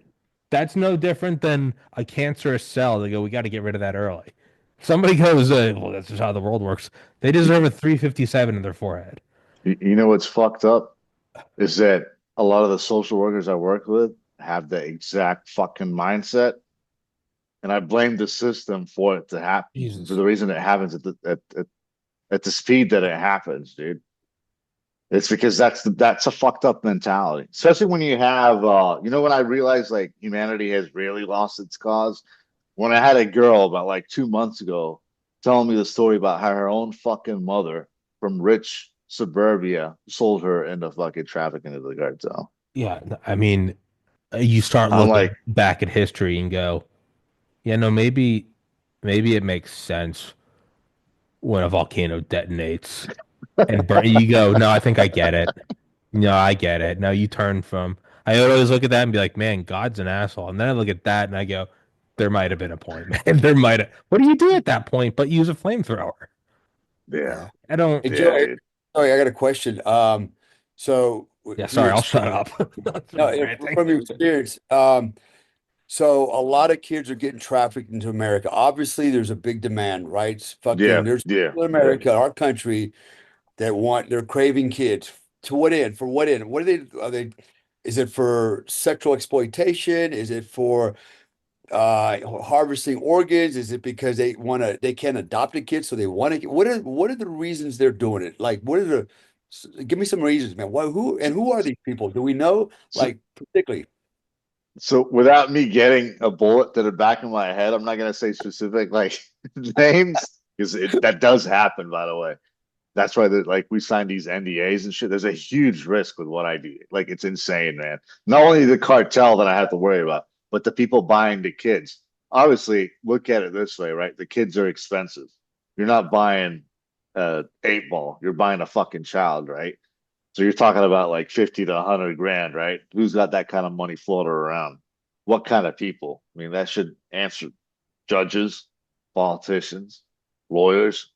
different than a cancerous cell. They go, we got to get rid of that early. Somebody goes, well, that's just how the world works. They deserve a 357 in their forehead. You know what's fucked up is that a lot of the social workers I work with have the exact fucking mindset, and I blame the system for it to happen, for Jesus. the reason it happens at the speed that it happens, dude. It's because that's a fucked up mentality, especially when you have when I realized like humanity has really lost its cause. When I had a girl about like 2 months ago telling me the story about how her own fucking mother from rich suburbia sold her into fucking trafficking into the cartel. Yeah, I mean, you start I'm looking like, back at history and go, yeah, no, maybe it makes sense. when a volcano detonates and burn. You go, no, I think I get it. No, I get it. No, you turn from. I always look at that and be like, man, God's an asshole. And then I look at that and I go, there might have been a point, man. There might have. What do you do at that point but use a flamethrower? Yeah. Yeah. I don't. Hey, Yeah, Joey, dude. sorry, I got a question. So Yeah, from your sorry, I'll shut experience, up. no, I'm ranting. from your experience, so a lot of kids are getting trafficked into America. Obviously, there's a big demand, right? Yeah, There's yeah, people in yeah. America, our country, they're craving kids. To what end? For what end? What are they, is it for sexual exploitation? Is it for harvesting organs? Is it because they can't adopt a kid, so they want to? What are the reasons they're doing it? Like, give me some reasons, man. Who are these people? Do we know? So, Like, particularly, so without me getting a bullet to the back of my head, I'm not gonna say specific like names because that does happen, by the way. That's why like we signed these NDAs and shit. There's a huge risk with what I do. Like it's insane, man. Not only the cartel that I have to worry about, but the people buying the kids. Obviously, look at it this way, right? The kids are expensive. You're not buying a 8 ball. You're buying a fucking child, right? So you're talking about like 50 to 100 grand, right? Who's got that kind of money floating around? What kind of people? I mean, that should answer judges, politicians, lawyers,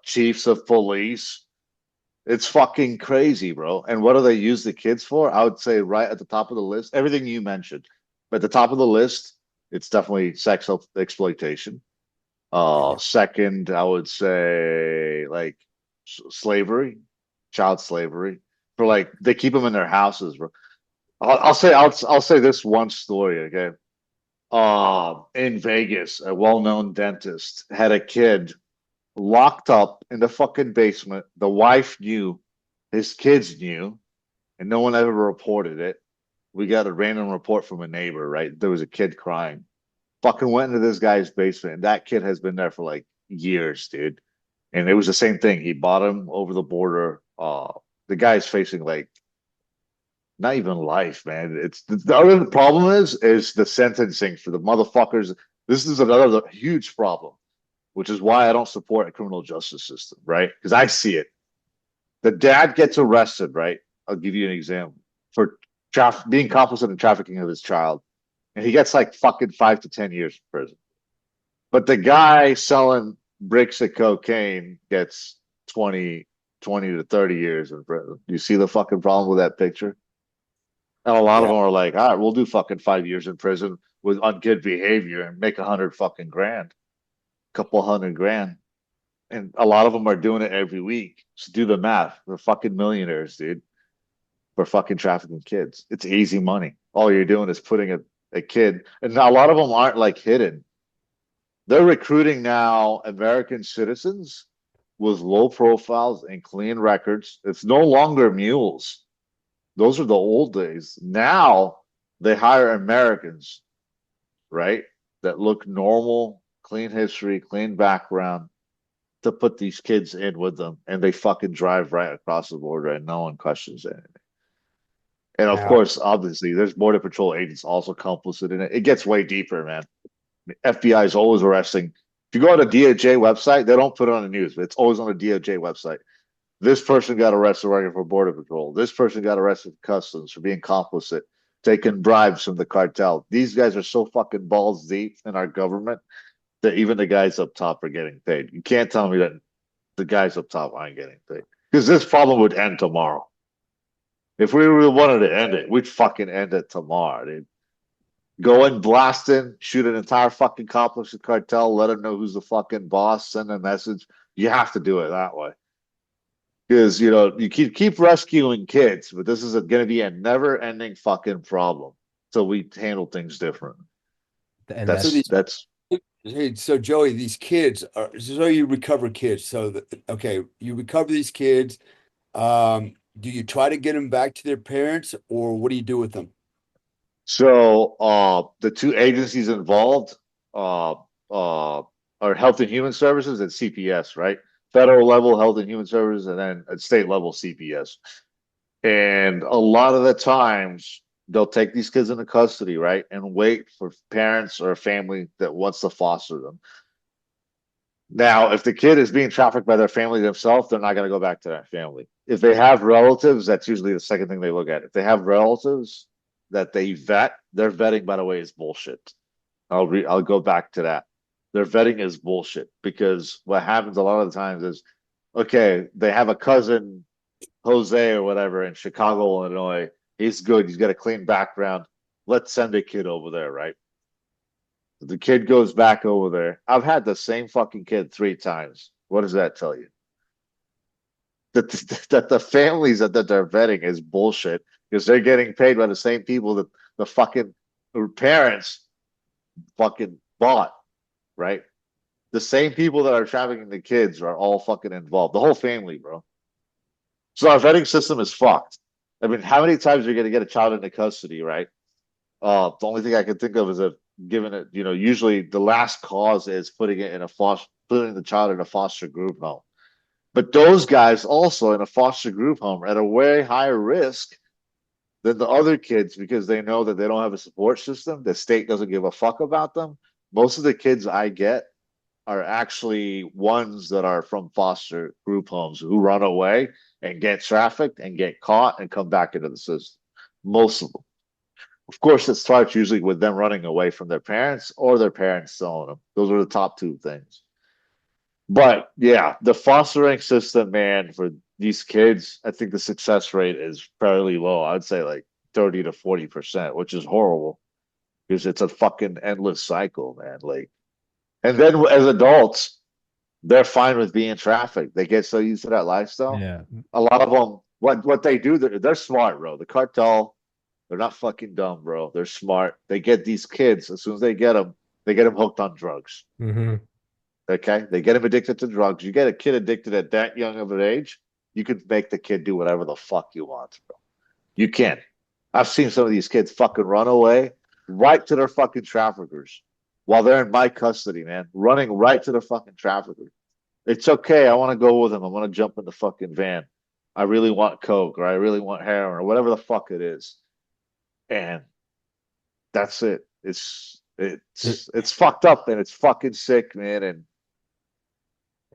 chiefs of police. It's fucking crazy, bro. And what do they use the kids for? I would say right at the top of the list, everything you mentioned. At the top of the list, it's definitely sex exploitation. yeah, Second, I would say like slavery, child slavery. For like they keep them in their houses, bro. I'll say this one story, okay? In Vegas, a well-known dentist had a kid locked up in the fucking basement. The wife knew, his kids knew, and no one ever reported it. We got a random report from a neighbor, right? There was a kid crying. Fucking went into this guy's basement, and that kid has been there for like years, dude. And it was the same thing. He bought him over the border. The guy's facing like not even life, man. It's the other problem is the sentencing for the motherfuckers. This is another huge problem, which is why I don't support a criminal justice system, right? Because I see it. The dad gets arrested, right? I'll give you an example for being complicit in trafficking of his child, and he gets like fucking 5 to 10 years in prison. But the guy selling bricks of cocaine gets 20, 20 to 30 years in prison. You see the fucking problem with that picture? And a lot of yeah. them are like, all right, we'll do fucking 5 years in prison with on good behavior and make 100 fucking grand, couple hundred grand. And a lot of them are doing it every week. So do the math. They're fucking millionaires, dude, for fucking trafficking kids. It's easy money. All you're doing is putting a kid, and a lot of them aren't like hidden. They're recruiting now American citizens with low profiles and clean records. It's no longer mules. Those are the old days. Now they hire Americans, right? That look normal, clean history, clean background to put these kids in with them. And they fucking drive right across the border and no one questions anything. And of Now, course, obviously, there's Border Patrol agents also complicit in it. It gets way deeper, man. FBI is always arresting. If you go on the DOJ website, they don't put it on the news, but it's always on the DOJ website. This person got arrested working for Border Patrol. This person got arrested for customs for being complicit, taking bribes from the cartel. These guys are so fucking balls deep in our government that even the guys up top are getting paid. You can't tell me that the guys up top aren't getting paid because this problem would end tomorrow. If we really wanted to end it, we'd fucking end it tomorrow, dude. Go in, blast in, shoot an entire fucking complicit cartel, let them know who's the fucking boss, send a message. You have to do it that way. Because you keep rescuing kids, but this is going to be a never-ending fucking problem. So we handle things different. And so That's these, that's hey, so Joey, these kids are, so you recover kids. Okay, you recover these kids. Do you try to get them back to their parents, or what do you do with them? so the two agencies involved uh are Health and Human Services and CPS, right? Federal level Health and Human Services and then at state level CPS. And a lot of the times they'll take these kids into custody, right? And wait for parents or a family that wants to foster them. Now, if the kid is being trafficked by their family themselves, they're not going to go back to that family. If they have relatives, that's usually the second thing they look at. If they have relatives that they vet, their vetting, by the way, is bullshit. I'll go back to that. Their vetting is bullshit because what happens a lot of the times is, okay, they have a cousin, Jose or whatever, in Chicago, Illinois. He's good. He's got a clean background. Let's send a kid over there, right? The kid goes back over there. I've had the same fucking kid 3 times. What does that tell you? That the families that they're vetting is bullshit because they're getting paid by the same people that the fucking parents fucking bought, right? The same people that are trafficking the kids are all fucking involved. The whole family, bro. So our vetting system is fucked. I mean, how many times are you gonna get a child into custody, right? The only thing I can think of is that given it, usually the last cause is putting the child in a foster group home. But those guys also in a foster group home are at a way higher risk than the other kids because they know that they don't have a support system. The state doesn't give a fuck about them. Most of the kids I get are actually ones that are from foster group homes who run away and get trafficked and get caught and come back into the system. Most of them. Of course, it starts usually with them running away from their parents or their parents selling them. Those are the top 2 things. But yeah, the fostering system, man, for these kids, I think the success rate is fairly low. I'd say like 30 to 40%, which is horrible because it's a fucking endless cycle, man. Like, and then as adults, they're fine with being trafficked. They get so used to that lifestyle. Yeah. A lot of them, what they do, they're smart, bro. The cartel, they're not fucking dumb, bro. They're smart. They get these kids as soon as they get them hooked on drugs. Mm-hmm. Okay, they get them addicted to drugs. You get a kid addicted at that young of an age, you could make the kid do whatever the fuck you want, bro. You can. I've seen some of these kids fucking run away right to their fucking traffickers while they're in my custody, man. Running right to the fucking trafficker. It's okay. I want to go with him. I want to jump in the fucking van. I really want coke or I really want heroin or whatever the fuck it is. And that's it. It's fucked up and it's fucking sick, man. And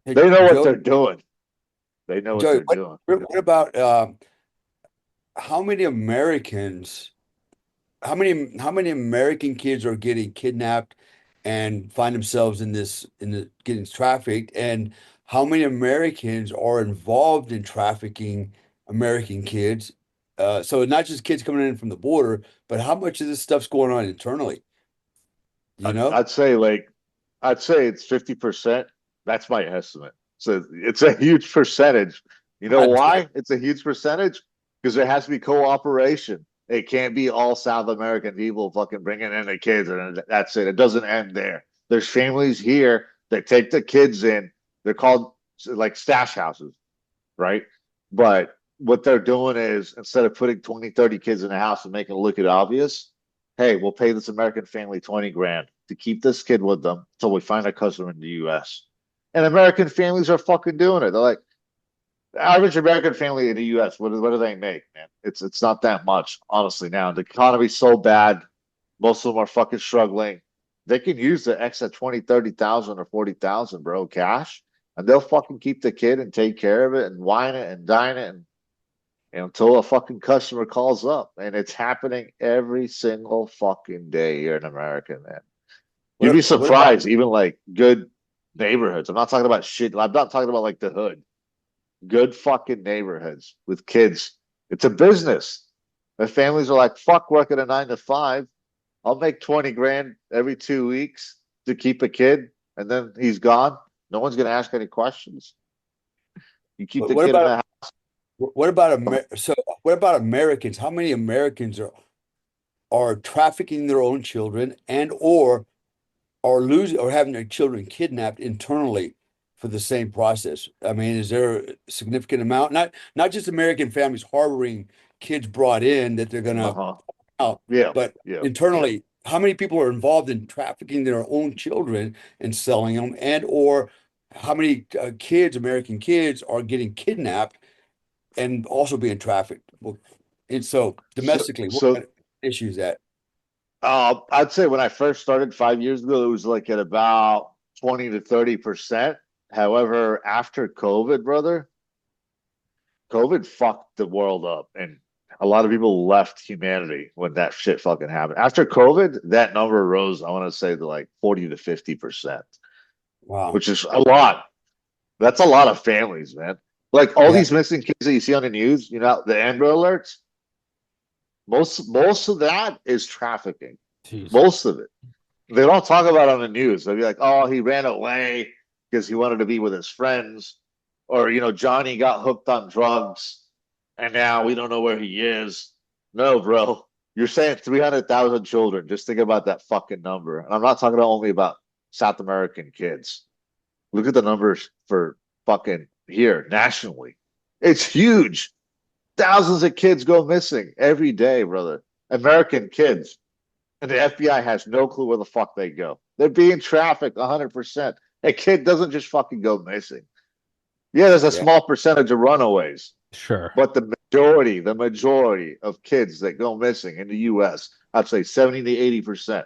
Hey, they know what Joe, they're doing. They know what Joe, they're doing. what about how many Americans, how many American kids are getting kidnapped and find themselves in the getting trafficked, and how many Americans are involved in trafficking American kids? So not just kids coming in from the border, but how much of this stuff's going on internally, you I'd, know? I'd say like I'd say it's 50%. That's my estimate. So it's a huge percentage. You know why? It's a huge percentage because there has to be cooperation. It can't be all South American people fucking bringing in the kids and that's it. It doesn't end there. There's families here that take the kids in. They're called like stash houses, right? But what they're doing is instead of putting 20, 30 kids in a house and making it look it obvious, hey, we'll pay this American family 20 grand to keep this kid with them until we find a customer in the US. And American families are fucking doing it. They're like, the average American family in the US, what do they make, man? It's not that much, honestly, now. The economy's so bad, most of them are fucking struggling. They can use the extra 20, 30,000 or 40,000, bro, cash, and they'll fucking keep the kid and take care of it and wine it and dine it and until a fucking customer calls up. And it's happening every single fucking day here in America, man. You'd be What about surprised, even like good neighborhoods. I'm not talking about shit. I'm not talking about like the hood. Good fucking neighborhoods with kids. It's a business. The families are like, fuck working a 9 to 5. I'll make 20 grand every 2 weeks to keep a kid, and then he's gone. No one's gonna ask any questions. You keep the what kid in about the what about Americans? How many Americans are trafficking their own children and or are losing or having their children kidnapped internally for the same process? I mean, is there a significant amount? Not just American families harboring kids brought in that they're gonna uh-huh. out, Yeah, but yeah. internally, how many people are involved in trafficking their own children and selling them, and or how many kids, American kids, are getting kidnapped and also being trafficked? Well, and so So domestically, what kind so of issues that? I'd say when I first started 5 years ago, it was like at about 20 to 30%. However, after COVID, brother, COVID fucked the world up, and a lot of people left humanity when that shit fucking happened. After COVID, that number rose, I want to say, to like 40 to 50%, Wow. which is a lot. That's a lot of families, man. Like all Yeah. these missing kids that you see on the news, the Amber Alerts, most of that is trafficking. Jeez. Most of it. They don't talk about it on the news. They'll be like, oh, he ran away because he wanted to be with his friends. Or, Johnny got hooked on drugs and now we don't know where he is. No, bro. You're saying 300,000 children. Just think about that fucking number. And I'm not talking only about South American kids. Look at the numbers for fucking here nationally. It's huge. Thousands of kids go missing every day, brother. American kids. And the FBI has no clue where the fuck they go. They're being trafficked 100%. A kid doesn't just fucking go missing. Yeah, there's a Yeah. small percentage of runaways, Sure. but the majority of kids that go missing in the US, I'd say 70 to 80%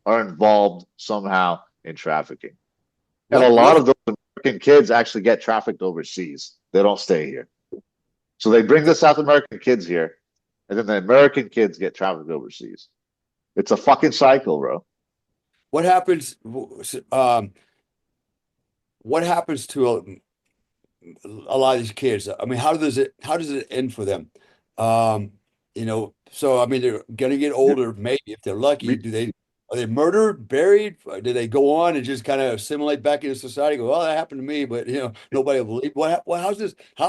are involved somehow in trafficking. And a lot of those American kids actually get trafficked overseas. They don't stay here. So they bring the South American kids here, and then the American kids get trafficked overseas. It's a fucking cycle, bro. What happens? What happens to a lot of these kids? I mean, how does it end for them? So I mean, they're gonna get older, maybe if they're lucky. Are they murdered, buried? Do they go on and just kind of assimilate back into society? Go, well, that happened to me, but nobody will believe. How's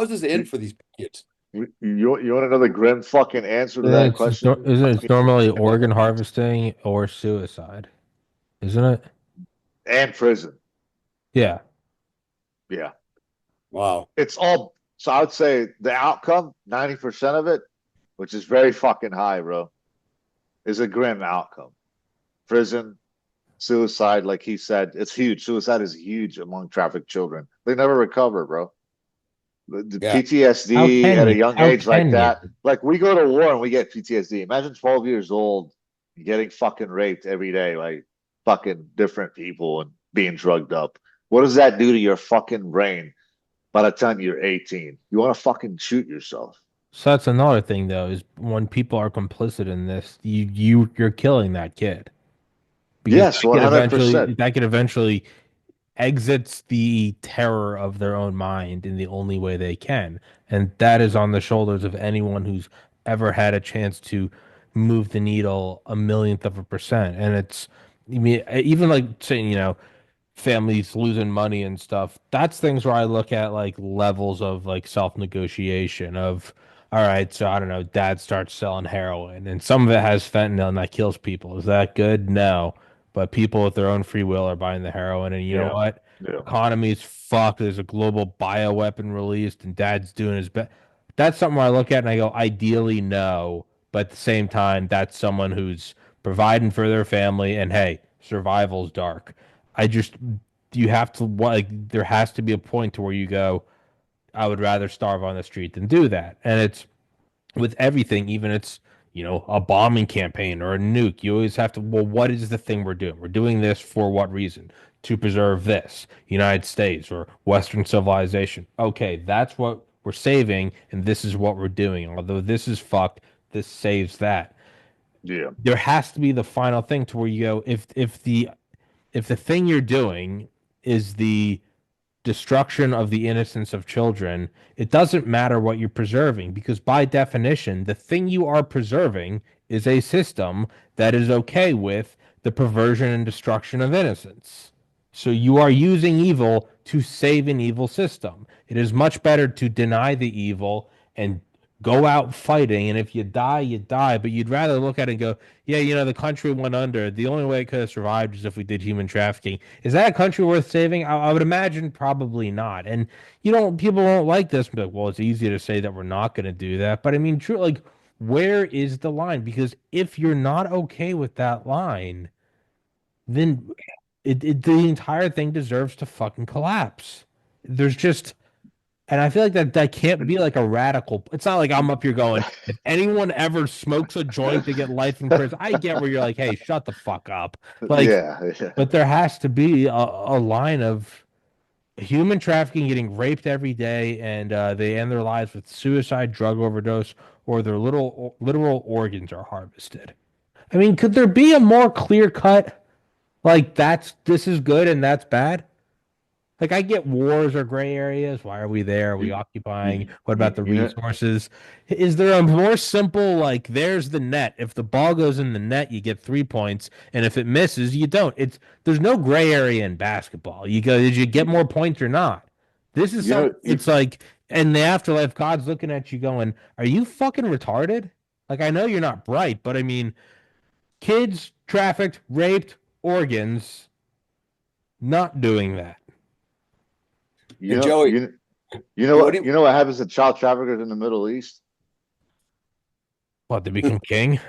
this end for these kids? You want another grim fucking answer to that question? Isn't it normally organ harvesting or suicide? Isn't it? And prison. Yeah. Yeah. Wow. It's all, so I would say the outcome, 90% of it, which is very fucking high, bro, is a grim outcome. Prison, suicide, like he said, it's huge. Suicide is huge among trafficked children. They never recover, bro. The Yeah. How PTSD can at a you? young How age like can that. you? Like we go to war and we get PTSD. Imagine 12 years old getting fucking raped every day, like fucking different people and being drugged up. What does that do to your fucking brain by the time you're 18? You want to fucking shoot yourself. So that's another thing, though, is when people are complicit in this, you're killing that kid because Yes, 100%. that could eventually exits the terror of their own mind in the only way they can. And that is on the shoulders of anyone who's ever had a chance to move the needle a millionth of a percent. And I mean, even like saying, families losing money and stuff. That's things where I look at like levels of like self-negotiation of, all right, so I don't know, dad starts selling heroin and some of it has fentanyl and that kills people. Is that good? No. But people with their own free will are buying the heroin and you know Yeah. what? Yeah. Economy's fucked. There's a global bioweapon released and dad's doing his best. That's something where I look at and I go, ideally no. But at the same time, that's someone who's providing for their family and hey, survival's dark. I just you have to like there has to be a point to where you go, I would rather starve on the street than do that. And it's with everything, even it's a bombing campaign or a nuke. You always have to, well, what is the thing we're doing? We're doing this for what reason? To preserve this, United States or Western civilization. Okay, that's what we're saving, and this is what we're doing. Although this is fucked, this saves that. Yeah. There has to be the final thing to where you go, if the thing you're doing is the destruction of the innocence of children, it doesn't matter what you're preserving because by definition, the thing you are preserving is a system that is okay with the perversion and destruction of innocence. So you are using evil to save an evil system. It is much better to deny the evil and go out fighting. And if you die, you die. But you'd rather look at it and go, yeah, the country went under. The only way it could have survived is if we did human trafficking. Is that a country worth saving? I would imagine probably not. And people won't like this. Be like, well, it's easy to say that we're not going to do that. But I mean, true, like, where is the line? Because if you're not okay with that line, then the entire thing deserves to fucking collapse. There's just, and I feel like that can't be like a radical. It's not like I'm up here going, if anyone ever smokes a joint to get life in prison, I get where you're like, hey, shut the fuck up. Like, Yeah. Yeah. but there has to be a line of, human trafficking, getting raped every day, and they end their lives with suicide, drug overdose, or their little literal organs are harvested. I mean, could there be a more clear cut, like this is good and that's bad? Like I get wars are gray areas. Why are we there? Are we You, occupying? you, What about the you know, resources? Is there a more simple like there's the net. If the ball goes in the net, you get 3 points, and if it misses, you don't. There's no gray area in basketball. You go, did you get more points or not? This is you know, something it's like in the afterlife, God's looking at you going, are you fucking retarded? Like I know you're not bright, but I mean, kids trafficked, raped, organs, not doing that. you And know, Joey, you, you know what do what, you, you know what happens to child traffickers in the Middle East? What, they become king?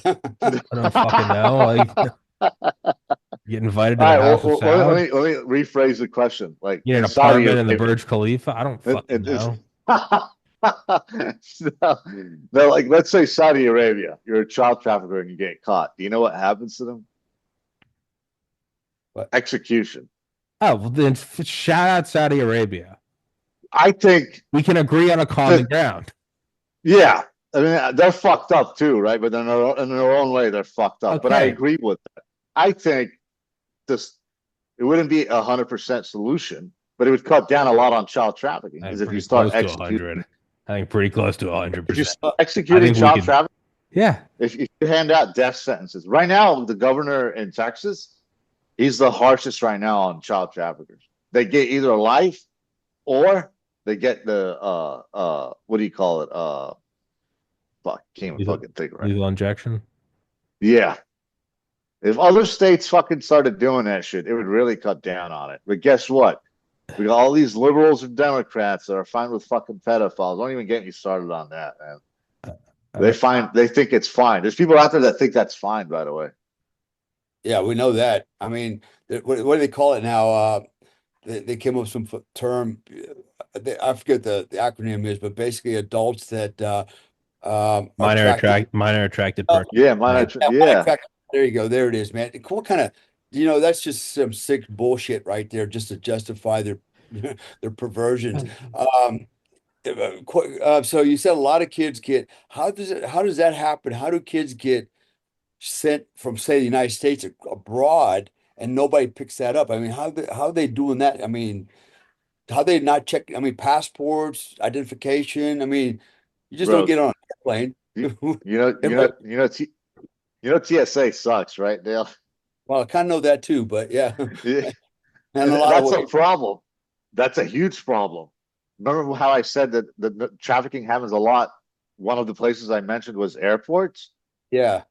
all I don't fucking know. Like get invited to All the right, House of let Saud, me rephrase the question. Like get an in Saudi apartment in the Arabia, Burj Khalifa. I don't fucking it's know. no, no, like let's say Saudi Arabia, you're a child trafficker and you get caught. Do you know what happens to them? what? Execution. Oh, well then shout out Saudi Arabia. I think We can agree on a that, common ground. yeah, I mean they're fucked up too, right? But in their own way, they're fucked up. But I Okay. agree with that. I think this it wouldn't be 100% solution, but it would cut down a lot on child trafficking. I'm Is if you pretty start close to executing, 100. I think pretty close to if you 100%. start I executing think we child could, trafficking, yeah. if you hand out death sentences, right now the governor in Texas, he's the harshest right now on child traffickers. They get either life or they get the what do you call it? Fuck, can't even Lethal, fucking think right. lethal injection. Yeah. If other states fucking started doing that shit, it would really cut down on it. But guess what? We got all these liberals and Democrats that are fine with fucking pedophiles. Don't even get me started on that, man. Uh, They think it's fine. There's people out there that think that's fine, by the way. Yeah, we know that. I mean, what do they call it now? They came up with some term. I forget the acronym is, but basically adults that are attracted. minor attracted Uh, person. Yeah, Right. yeah, attracted. There you go. There it is, man. What kind of, that's just some sick bullshit right there, just to justify their their perversions. So you said a lot of kids get. How does that happen? How do kids get sent from, say, the United States abroad, and nobody picks that up? I mean, how are they doing that? I mean, how they not check? I mean, passports, identification. I mean, you just don't bro. get on an airplane. You, you know, you know, Everybody, you know, you know, TSA sucks, right, Dale? well, I kind of know that too, but yeah, Yeah. in a And lot of that's a ways, problem. That's a huge problem. Remember how I said that the trafficking happens a lot? One of the places I mentioned was airports. yeah,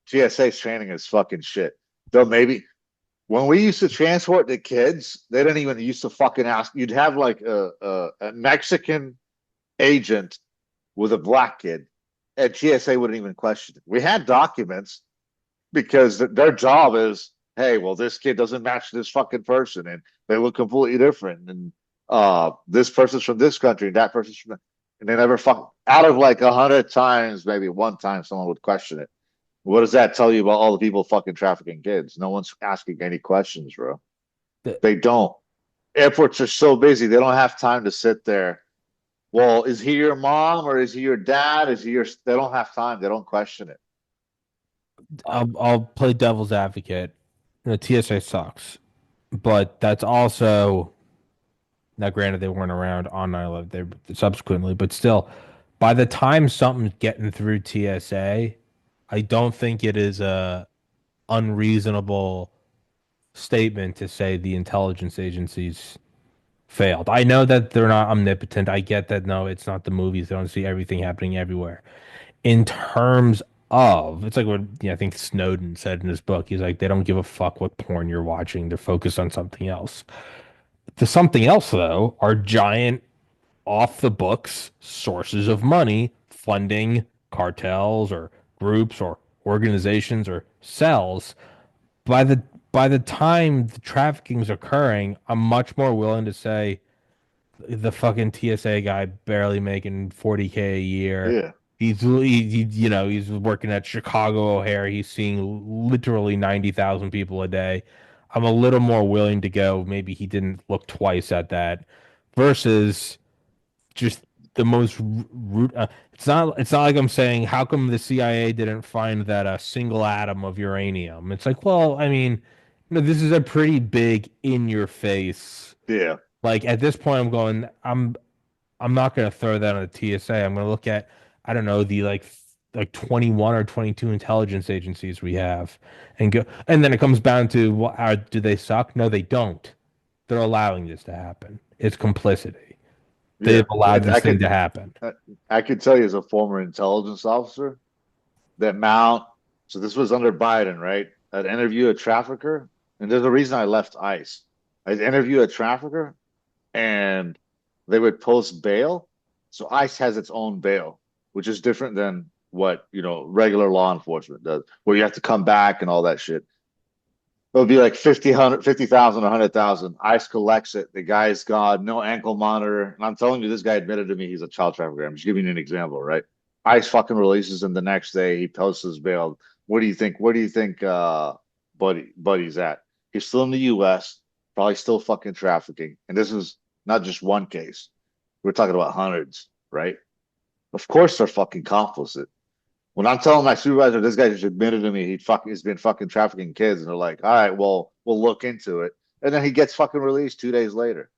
TSA's training is fucking shit. Though maybe when we used to transport the kids, they didn't even used to fucking ask. You'd have like a Mexican agent with a black kid, and TSA wouldn't even question it. We had documents because their job is, hey, well, this kid doesn't match this fucking person, and they look completely different, and this person's from this country, and that person's from, and they never fuck out of like 100 times, maybe one time someone would question it. What does that tell you about all the people fucking trafficking kids? No one's asking any questions, bro. The- They don't. Airports are so busy, they don't have time to sit there. Well, is he your mom or is he your dad? Is he your? They don't have time. They don't question it. I'll play devil's advocate. TSA sucks, but that's also now granted they weren't around on 9/11. They subsequently, but still, by the time something's getting through TSA, I don't think it is a unreasonable statement to say the intelligence agencies failed. I know that they're not omnipotent. I get that. No, it's not the movies. They don't see everything happening everywhere. In terms of, it's like what I think Snowden said in his book. He's like, they don't give a fuck what porn you're watching. They're focused on something else. The something else, though, are giant off the books sources of money funding cartels or groups or organizations or cells. By the by the time the trafficking's occurring, I'm much more willing to say the fucking TSA guy barely making 40K a year. Yeah. He's working at Chicago O'Hare. He's seeing literally 90,000 people a day. I'm a little more willing to go. Maybe he didn't look twice at that versus just the most root. It's not like I'm saying how come the CIA didn't find that a single atom of uranium. It's like, well, I mean, this is a pretty big in your face. Yeah, Like at this point, I'm not going to throw that on the TSA. I'm going to look at, I don't know, the like 21 or 22 intelligence agencies we have and go, and then it comes down to do they suck? No, they don't. They're allowing this to happen. It's complicity. yeah. They've allowed this thing to happen. I I could tell you as a former intelligence officer that Mount. So this was under Biden, right? I'd interview a trafficker, and there's a reason I left ICE. I'd interview a trafficker, and they would post bail. So ICE has its own bail, which is different than what regular law enforcement does, where you have to come back and all that shit. It'll be like 50,000, 100,000. ICE collects it. The guy's got no ankle monitor. And I'm telling you, this guy admitted to me he's a child trafficker. I'm just giving you an example, right? ICE fucking releases him the next day. He posts his bail. What do you think? Where do you think Buddy's at? He's still in the US, probably still fucking trafficking. And this is not just one case. We're talking about hundreds, right? Of course they're fucking complicit. When I'm telling my supervisor, this guy just admitted to me he's been fucking trafficking kids, and they're like, all right, well, we'll look into it. And then he gets fucking released 2 days later.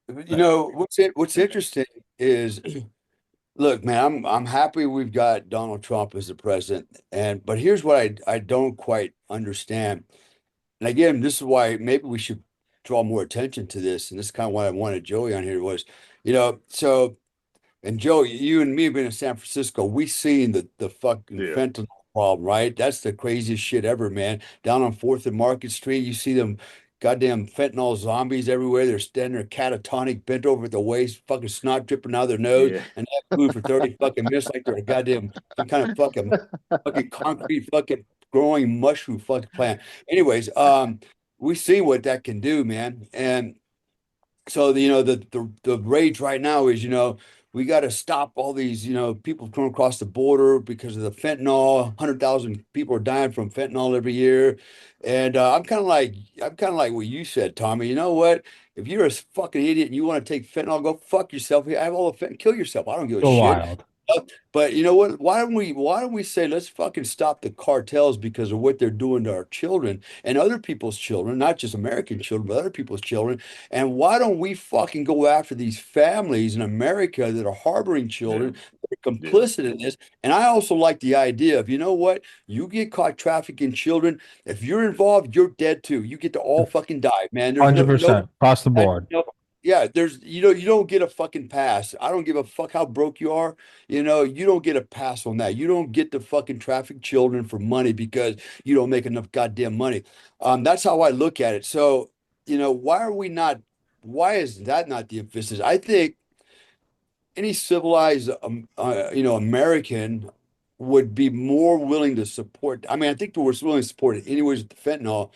What's interesting is, look, man, I'm happy we've got Donald Trump as the president, but here's what I don't quite understand. And again, this is why maybe we should draw more attention to this. And this is kind of why I wanted Joey on here was, so. And Joe, you and me have been in San Francisco. We seen the fucking Yeah. fentanyl problem, right? That's the craziest shit ever, man. Down on Fourth and Market Street, you see them goddamn fentanyl zombies everywhere. They're standing there catatonic, bent over at the waist, fucking snot dripping out of their nose, Yeah. and they have food for 30 fucking minutes like they're a goddamn some kind of fucking concrete fucking growing mushroom fucking plant. Anyways, we see what that can do, man. And so the rage right now is we got to stop all these people coming across the border because of the fentanyl. 100,000 people are dying from fentanyl every year, and I'm kind of like what you said, Tommy. You know what? If you're a fucking idiot and you want to take fentanyl, go fuck yourself. I have all the fentanyl, kill yourself. I don't give a Go shit. wild. But you know what? Why don't we say let's fucking stop the cartels because of what they're doing to our children and other people's children, not just American children, but other people's children. And why don't we fucking go after these families in America that are harboring Yeah. children, that are Yeah. complicit in this? And I also like the idea of, you know what? You get caught trafficking children, if you're involved, you're dead too. You get to all fucking die, man. There's no 100% across the and, board. yeah, you don't get a fucking pass. I don't give a fuck how broke you are. You don't get a pass on that. You don't get to fucking traffic children for money because you don't make enough goddamn money. That's how I look at it. So, why is that not the emphasis? I think any civilized, American would be more willing to support. I mean, I think we're willing to support it anyways with the fentanyl.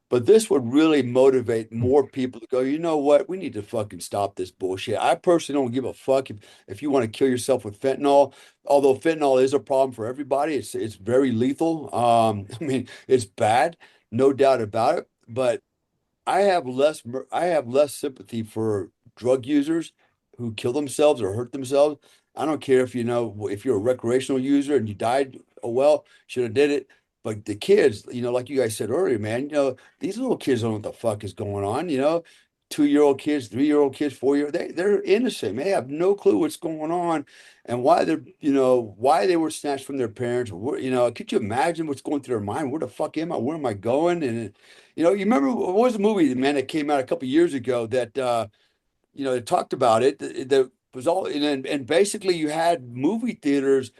But this would really motivate more people to go, you know what? We need to fucking stop this bullshit. I personally don't give a fuck if you want to kill yourself with fentanyl, although fentanyl is a problem for everybody. It's very lethal. I mean, it's bad, no doubt about it. But I have less sympathy for drug users who kill themselves or hurt themselves. I don't care if you're a recreational user and you died, oh well, should have did it. But the kids, like you guys said earlier, man, these little kids don't know what the fuck is going on, 2-year-old kids, 3-year-old kids, 4-year, they're innocent, man. They have no clue what's going on and why they were snatched from their parents. Could you imagine what's going through their mind? Where the fuck am I? Where am I going? And you remember what was the movie, man, that came out a couple years ago that it talked about it. That was all, and basically you had movie theaters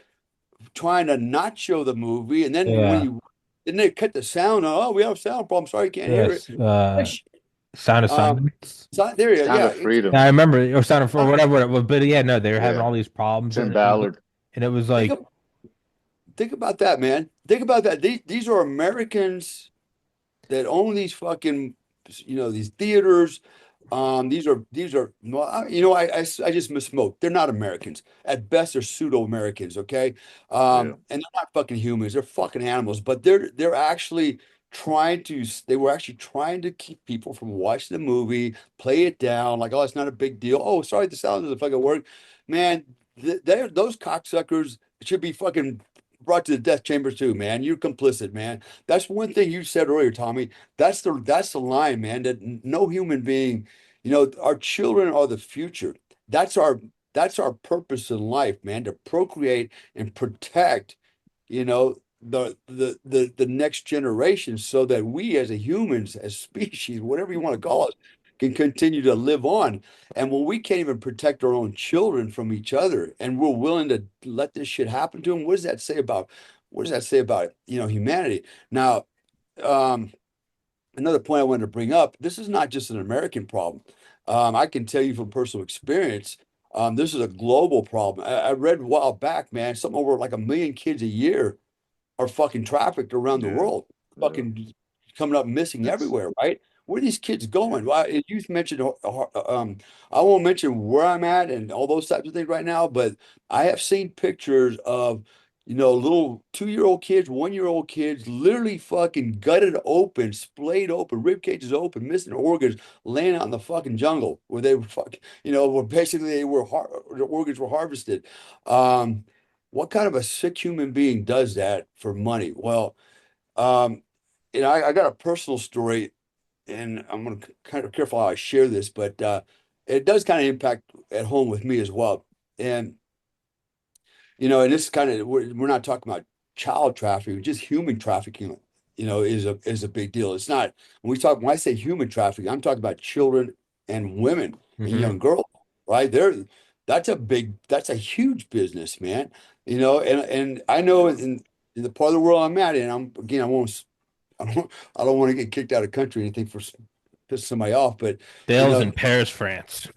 trying to not show the movie, and Yeah. then they cut the sound. Oh, we have a sound problem. Sorry, you can't hear it. Yes. Sound of Um, Silence. so there you go. Sound Yeah, of Yeah, I freedom. remember it, or Sound of or whatever it was, but yeah, no, they were having Yeah. all these problems, Tim and it was Ballard. and it was think like, of, think about that, man. Think about that. These are Americans that own these fucking, these theaters. These are well, I just misspoke. They're not Americans. At best, they're pseudo Americans. Okay, Yeah. and they're not fucking humans. They're fucking animals. But they're actually they were actually trying to keep people from watching the movie, play it down like, oh, it's not a big deal. Oh, sorry, the sound doesn't fucking work. Man, those cocksuckers should be fucking brought to the death chambers too, man. You're complicit, man. That's one thing you said earlier, Tommy. That's the line, man, that no human being, our children are the future. That's our that's our purpose in life, man, to procreate and protect, the next generation so that we as a humans, as species, whatever you want to call us, can continue to live on. And when we can't even protect our own children from each other and we're willing to let this shit happen to them, what does that say about, humanity? Now, um, another point I wanted to bring up, this is not just an American problem. I can tell you from personal experience, this is a global problem. I read a while back, man, something over like 1 million kids a year are fucking trafficked around the Yeah. world, Yeah. fucking coming up missing It's everywhere, right? Where are these kids going? Well, you mentioned, I won't mention where I'm at and all those types of things right now, but I have seen pictures of, little 2-year-old kids, 1-year-old kids, literally fucking gutted open, splayed open, rib cages open, missing organs, laying out in the fucking jungle where they were fucking, where basically their organs were harvested. Um, what kind of a sick human being does that for money? Well, um, I got a personal story, and I'm gonna kind of careful how I share this, but it does kind of impact at home with me as well. And and this kind of we're not talking about child trafficking, just human trafficking, is a big deal. It's not when I say human trafficking, I'm talking about children and women and Hmm. young girls, right? That's a huge business, man. And I know in the part of the world I'm at, and I don't want to get kicked out of country or anything for piss somebody off, but you Dale's know, in Paris, France.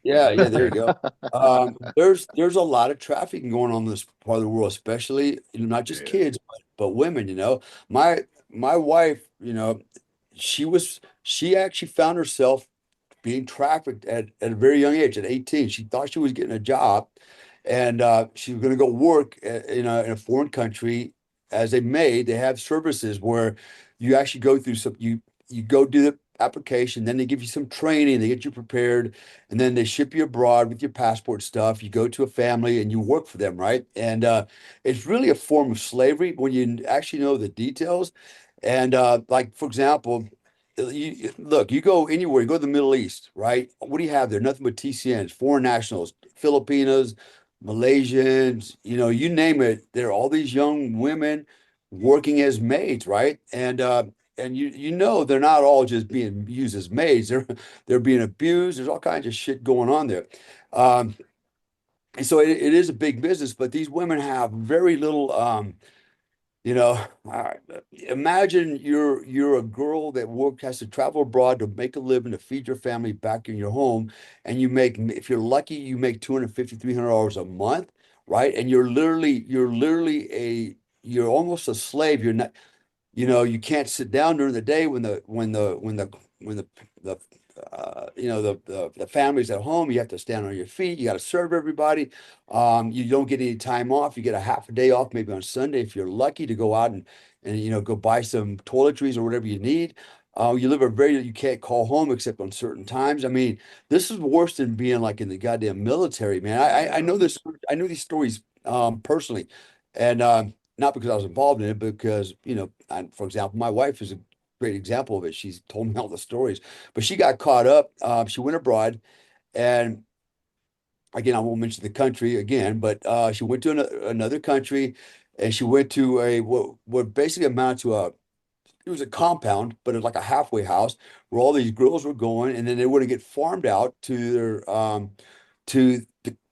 yeah, yeah, there you go. There's a lot of trafficking going on in this part of the world, especially, not just yeah. kids, but women, My wife, she actually found herself being trafficked at a very young age, at 18. She thought she was getting a job and she was going to go work in a foreign country as a maid. They have services where you actually go through you go do the application, then they give you some training, they get you prepared, and then they ship you abroad with your passport stuff. You go to a family and you work for them, right? And it's really a form of slavery when you actually know the details. And like for example, look, you go anywhere, you go to the Middle East, right? What do you have there? Nothing but TCNs, foreign nationals, Filipinos, Malaysians, you name it. There are all these young women working as maids, right? And they're not all just being used as maids. They're being abused. There's all kinds of shit going on there. Um, and so it is a big business, but these women have very little you know, uh, imagine you're a girl that has to travel abroad to make a living to feed your family back in your home, and if you're lucky, you make 250, $300 a month, right? And you're almost a slave. You're not, you can't sit down during the day when the family's at home. You have to stand on your feet. You got to serve everybody. You don't get any time off. You get a half a day off, maybe on Sunday if you're lucky to go out and go buy some toiletries or whatever you need. You can't call home except on certain times. I mean, this is worse than being like in the goddamn military, man. I Yeah. know this. I know these stories personally, and not because I was involved in it, but because, for example, my wife is a great example of it. She's told me all the stories, but she got caught up. She went abroad, and again, I won't mention the country again, but she went to another country, and she went to what basically amounted to it was a compound, but it's like a halfway house where all these girls were going, and then they were to get farmed out to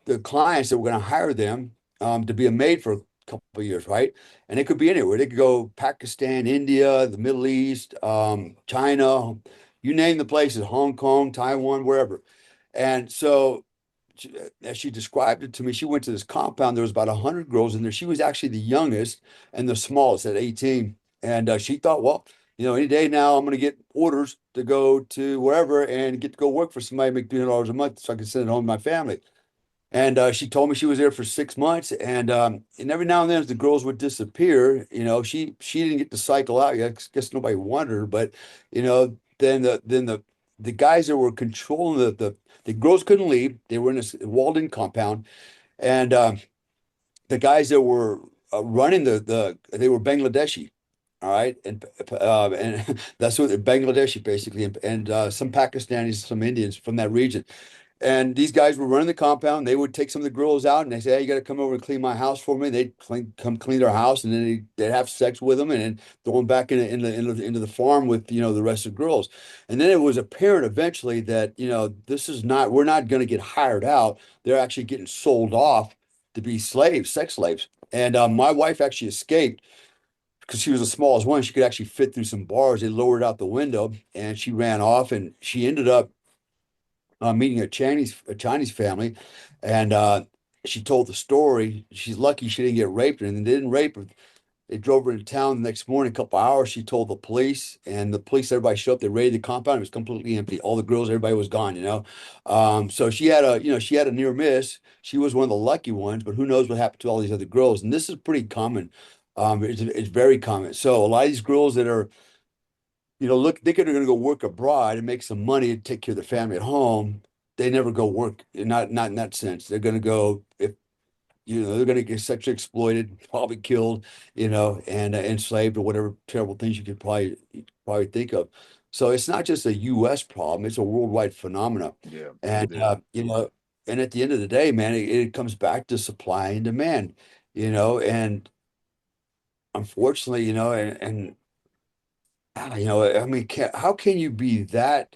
the clients that were going to hire them to be a maid for a couple of years, right? And it could be anywhere. They could go Pakistan, India, the Middle East, China, you name the places, Hong Kong, Taiwan, wherever. And so as she described it to me, she went to this compound. There was about 100 girls in there. She was actually the youngest and the smallest at 18. And she thought, well, any day now I'm going to get orders to go to wherever and get to go work for somebody, make $300 a month so I can send it home to my family. And she told me she was there for 6 months, and every now and then, as the girls would disappear, she didn't get to cycle out yet. 'Cause guess nobody wanted her, but then the guys that were controlling the girls couldn't leave. They were in a walled-in compound, and the guys that were running they were Bangladeshi. All right, and that's what they're Bangladeshi basically, and some Pakistanis, some Indians from that region. And these guys were running the compound. They would take some of the girls out and they say, "Hey, you got to come over and clean my house for me." They'd come clean their house, and then they'd have sex with them and then throw them back into the farm with the rest of the girls. And then it was apparent eventually that this is not we're not going to get hired out. They're actually getting sold off to be slaves, sex slaves. And my wife actually escaped because she was the smallest one. She could actually fit through some bars. They lowered out the window and she ran off, and she ended up meeting a Chinese family, and she told the story. She's lucky she didn't get raped, and they didn't rape her. They drove her to town the next morning, a couple hours. She told the police, and the police, everybody showed up. They raided the compound. It was completely empty. All the girls, everybody was gone. So she had a near miss. She was one of the lucky ones, but who knows what happened to all these other girls? And this is pretty common. It's very common. So a lot of these girls that are look, thinking they're going to go work abroad and make some money and take care of the family at home. They never go work. Not in that sense. They're going to go if they're going to get sexually exploited, probably killed, and enslaved or whatever terrible things you could probably think of. So it's not just a U.S. problem; it's a worldwide phenomenon. Yeah. And Yeah. and at the end of the day, man, it comes back to supply and demand. And unfortunately, I mean, how can you be that?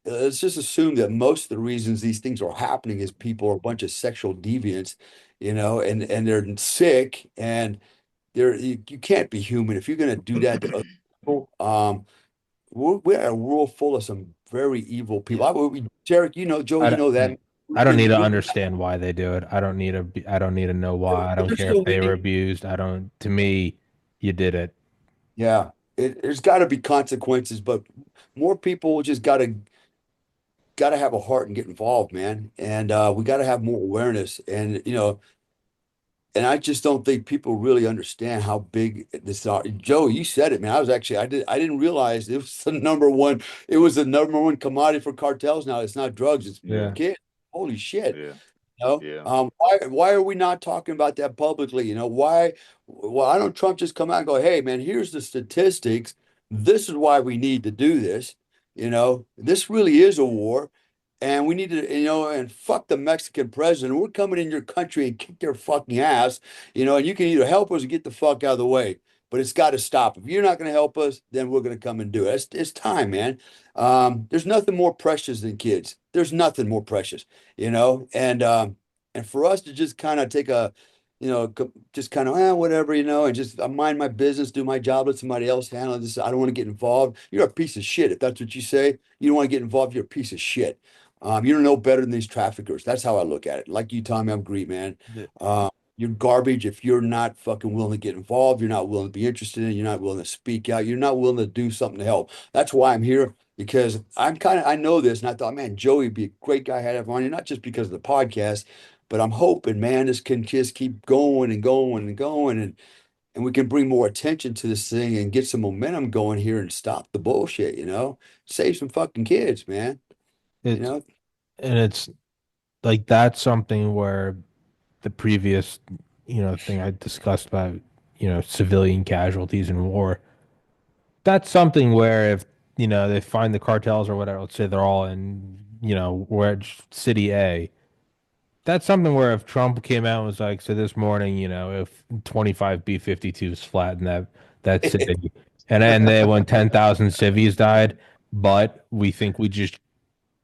Let's just assume that most of the reasons these things are happening is people are a bunch of sexual deviants, and they're sick, and you can't be human if you're going to do that to other people. We're a world full of some very evil people. Yeah. Tarek, Joe, I don't, that. I don't need to We understand why they do it. I don't need to know why. I don't We're care if still they were leading. abused. I don't, to me, you did it. Yeah, there's got to be consequences, but more people just got to have a heart and get involved, man. And we got to have more awareness. And I just don't think people really understand how big this are. Joe, you said it, man. I didn't realize it was the number one. It was the number one commodity for cartels now. It's not drugs, it's Yeah. Yeah. kids. Holy shit. Yeah. You know, Yeah. why are we not talking about that publicly? Why don't Trump just come out and go, "Hey, man, here's the statistics. This is why we need to do this. This really is a war, and we need to, and fuck the Mexican president. We're coming in your country and kick their fucking ass, and you can either help us or get the fuck out of the way. But it's got to stop. If you're not going to help us, then we're going to come and do it. It's time, man. There's nothing more precious than kids. There's nothing more precious, and for us to just kind of take just kind of whatever, and just mind my business, do my job, let somebody else handle this. I don't want to get involved. You're a piece of shit if that's what you say. You don't want to get involved. You're a piece of shit. You don't know better than these traffickers. That's how I look at it. Like you, Tommy, I'm great, man. The- You're garbage if you're not fucking willing to get involved. You're not willing to be interested in it. You're not willing to speak out. You're not willing to do something to help. That's why I'm here because I know this, and I thought, man, Joey would be a great guy to have on here, not just because of the podcast, but I'm hoping, man, this can just keep going and going and going, and we can bring more attention to this thing and get some momentum going here and stop the bullshit. Save some fucking kids, man. You It's know. and it's like that's something where the previous, thing I discussed about, civilian casualties in war. That's something where if, they find the cartels or whatever, let's say they're all in, where city A. That's something where if Trump came out and was like, so this morning, if 25 B-52s flattened that city, and then when 10,000 civvies died, but we think we just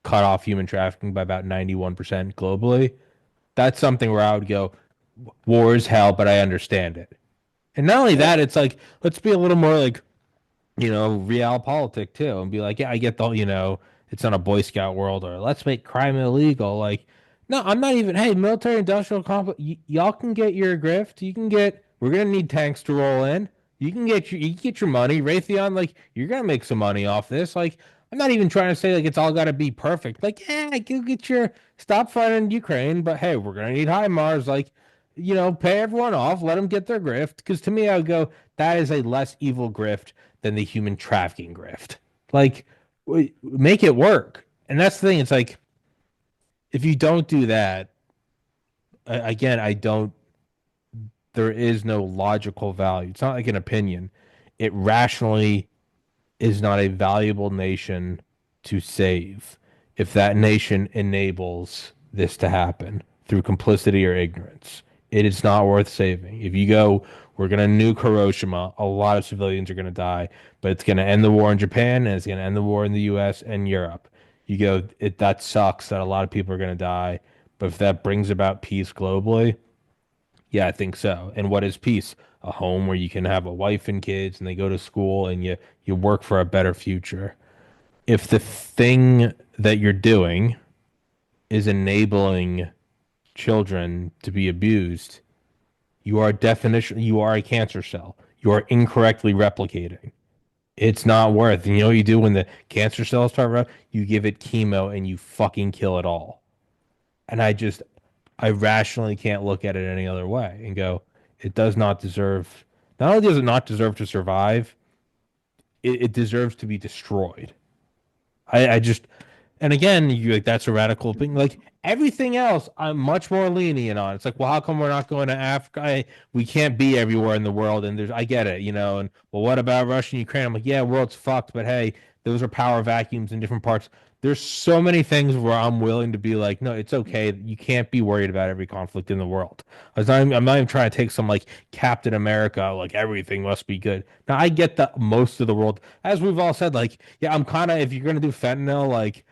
cut off human trafficking by about 91% globally, that's something where I would go, war is hell, but I understand it. And not only Yeah. that, it's like, let's be a little more like, realpolitik too, and be like, yeah, I get it's not a Boy Scout world or let's make crime illegal. Like, no, I'm not even, hey, military industrial complex, y'all can get your grift. We're gonna need tanks to roll in. You can get your money. Raytheon, like, you're gonna make some money off this. Like, I'm not even trying to say like it's all got to be perfect. Like, yeah, go get your stop fighting Ukraine, but hey, we're gonna need HIMARS. Like, pay everyone off, let them get their grift. Because to me, I would go, that is a less evil grift than the human trafficking grift. Like, make it work. And that's the thing. It's like if you don't do that, again, I don't. There is no logical value. It's not like an opinion. It rationally is not a valuable nation to save if that nation enables this to happen through complicity or ignorance. It is not worth saving. If you go, we're going to nuke Hiroshima, a lot of civilians are going to die, but it's going to end the war in Japan and it's going to end the war in the US and Europe. You go, that sucks that a lot of people are going to die, but if that brings about peace globally, yeah, I think so. And what is peace? A home where you can have a wife and kids and they go to school and you work for a better future. If the thing that you're doing is enabling children to be abused, you are a cancer cell. You are incorrectly replicating. It's not worth. You know what you do when the cancer cells you give it chemo and you fucking kill it all. And I rationally can't look at it any other way and go, it does not deserve, not only does it not deserve to survive, it deserves to be destroyed. I just, and again, you like that's a radical opinion. Like everything else, I'm much more lenient on. It's like, well, how come we're not going to Africa? We can't be everywhere in the world, and I get it, And well, what about Russia and Ukraine? I'm like, yeah, world's fucked, but hey, those are power vacuums in different parts. There's so many things where I'm willing to be like, no, it's okay. You can't be worried about every conflict in the world. I'm not even trying to take some like Captain America, like everything must be good. Now I get that most of the world, as we've all said, like, yeah, I'm kind of if you're gonna do fentanyl, like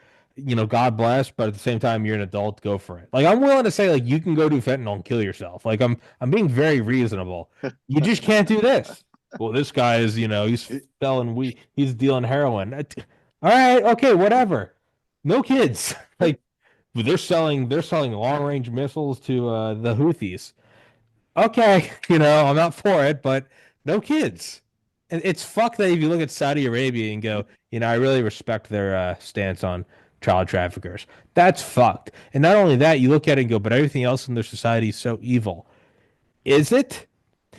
God bless, but at the same time, you're an adult, go for it. Like I'm willing to say, like you can go do fentanyl and kill yourself. Like I'm being very reasonable. You just can't do this. Well, this guy is, he's selling weed, he's dealing heroin. All right, okay, whatever. No kids. Like they're selling long range missiles to the Houthis. Okay, I'm not for it, but no kids. And it's fucked that if you look at Saudi Arabia and go, I really respect their stance on child traffickers. That's fucked. And not only that, you look at it and go, but everything else in their society is so evil. Is it?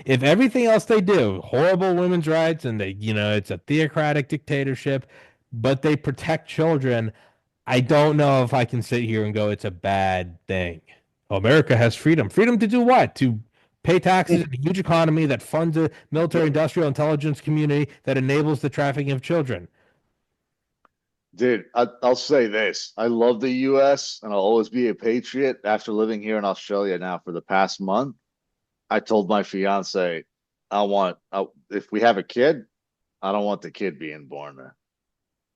If everything else they do, horrible women's rights, and it's a theocratic dictatorship, but they protect children, I don't know if I can sit here and go, it's a bad thing. Well, America has freedom. Freedom to do what? To pay taxes in a huge economy that funds a military industrial intelligence community that enables the trafficking of children. Dude, I'll say this. I love the US and I'll always be a patriot. After living here in Australia now for the past month, I told my fiance, if we have a kid, I don't want the kid being born there.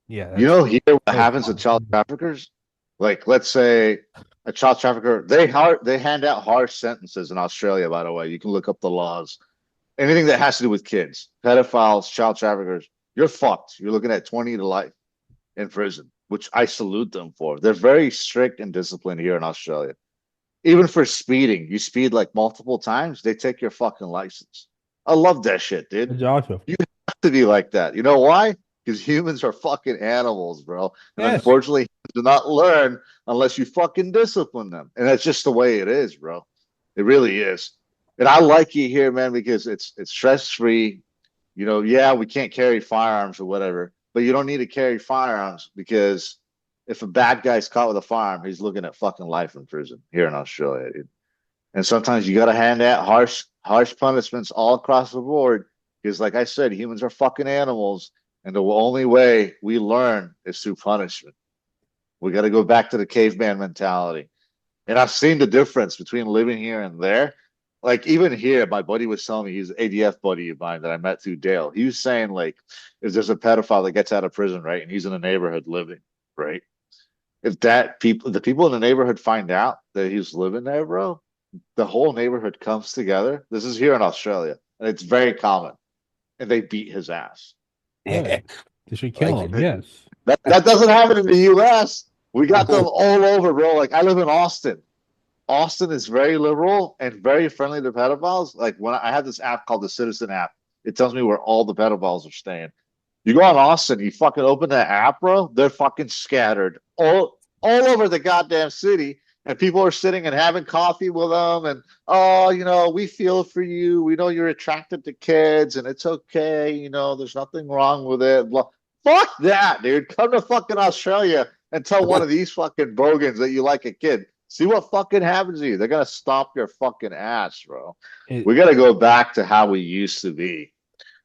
Yeah, You that's know, here what so happens to fun. child traffickers? Like, let's say a child trafficker, they hand out harsh sentences in Australia, by the way. You can look up the laws. Anything that has to do with kids, pedophiles, child traffickers, you're fucked. You're looking at 20 to life in prison, which I salute them for. They're very strict and disciplined here in Australia. Even for speeding, you speed like multiple times, they take your fucking license. I love that shit, dude. It's awesome. You have to be like that. You know why? Because humans are fucking animals, bro. And Yes. unfortunately, humans do not learn unless you fucking discipline them. And that's just the way it is, bro. It really is. And I like it here, man, because it's stress free. Yeah, we can't carry firearms or whatever, but you don't need to carry firearms because if a bad guy's caught with a firearm, he's looking at fucking life in prison here in Australia, dude. And sometimes you got to hand out harsh punishments all across the board because, like I said, humans are fucking animals, and the only way we learn is through punishment. We got to go back to the caveman mentality. And I've seen the difference between living here and there. Like even here, my buddy was telling me he's an ADF buddy of mine that I met through Dale. He was saying like, if there's a pedophile that gets out of prison, right, and he's in a neighborhood living, right, if the people in the neighborhood find out that he's living there, bro, the whole neighborhood comes together. This is here in Australia, and it's very common, and they beat his ass. Good. They should Like kill him. it. Yes. That doesn't happen in the U.S. We got them all over, bro. Like I live in Austin. Austin is very liberal and very friendly to pedophiles. Like when I have this app called the Citizen app, it tells me where all the pedophiles are staying. You go on Austin, you fucking open that app, bro. They're fucking scattered all over the goddamn city, and people are sitting and having coffee with them. And oh, we feel for you. We know you're attracted to kids, and it's okay. There's nothing wrong with it. Blah. Fuck that, dude. Come to fucking Australia and tell one of these fucking bogans that you like a kid. See what fucking happens to you. They're gonna stop your fucking ass, bro. It, We gotta go back to how we used to be.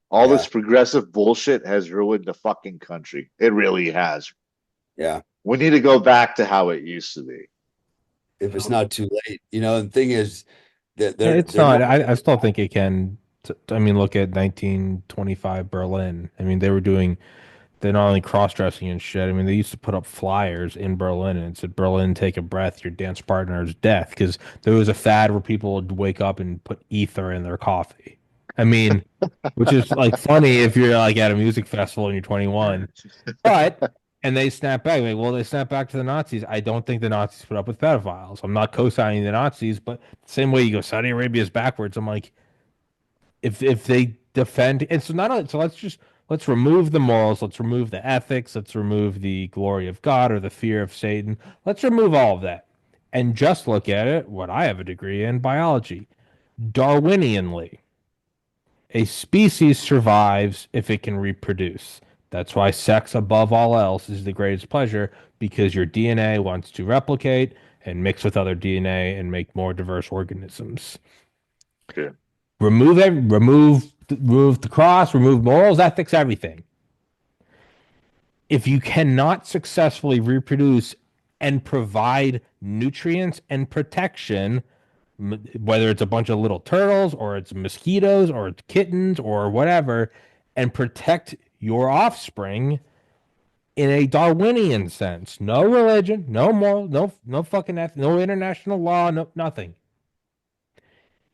All Yeah, this progressive bullshit has ruined the fucking country. It really has. yeah. We need to go back to how it used to be. If it's not too late, the thing is that it's they're not. not. I still think it can. I mean, look at 1925 Berlin. I mean, they're not only cross-dressing and shit. I mean, they used to put up flyers in Berlin and it said, "Berlin, take a breath. Your dance partner's death." Because there was a fad where people would wake up and put ether in their coffee. I mean, which is like funny if you're like at a music festival and you're 21. But and they snap back. Like, well, they snap back to the Nazis. I don't think the Nazis put up with pedophiles. I'm not co-signing the Nazis, but the same way you go, Saudi Arabia is backwards. I'm like, if they defend, and so not only, so let's remove the morals, let's remove the ethics, let's remove the glory of God or the fear of Satan. Let's remove all of that and just look at it. What I have a degree in biology, Darwinianly. A species survives if it can reproduce. That's why sex above all else is the greatest pleasure because your DNA wants to replicate and mix with other DNA and make more diverse organisms. Okay. Remove the cross, remove morals, ethics, everything. If you cannot successfully reproduce and provide nutrients and protection, whether it's a bunch of little turtles or it's mosquitoes or it's kittens or whatever, and protect your offspring in a Darwinian sense. No religion, no moral, no fucking no international law, no nothing.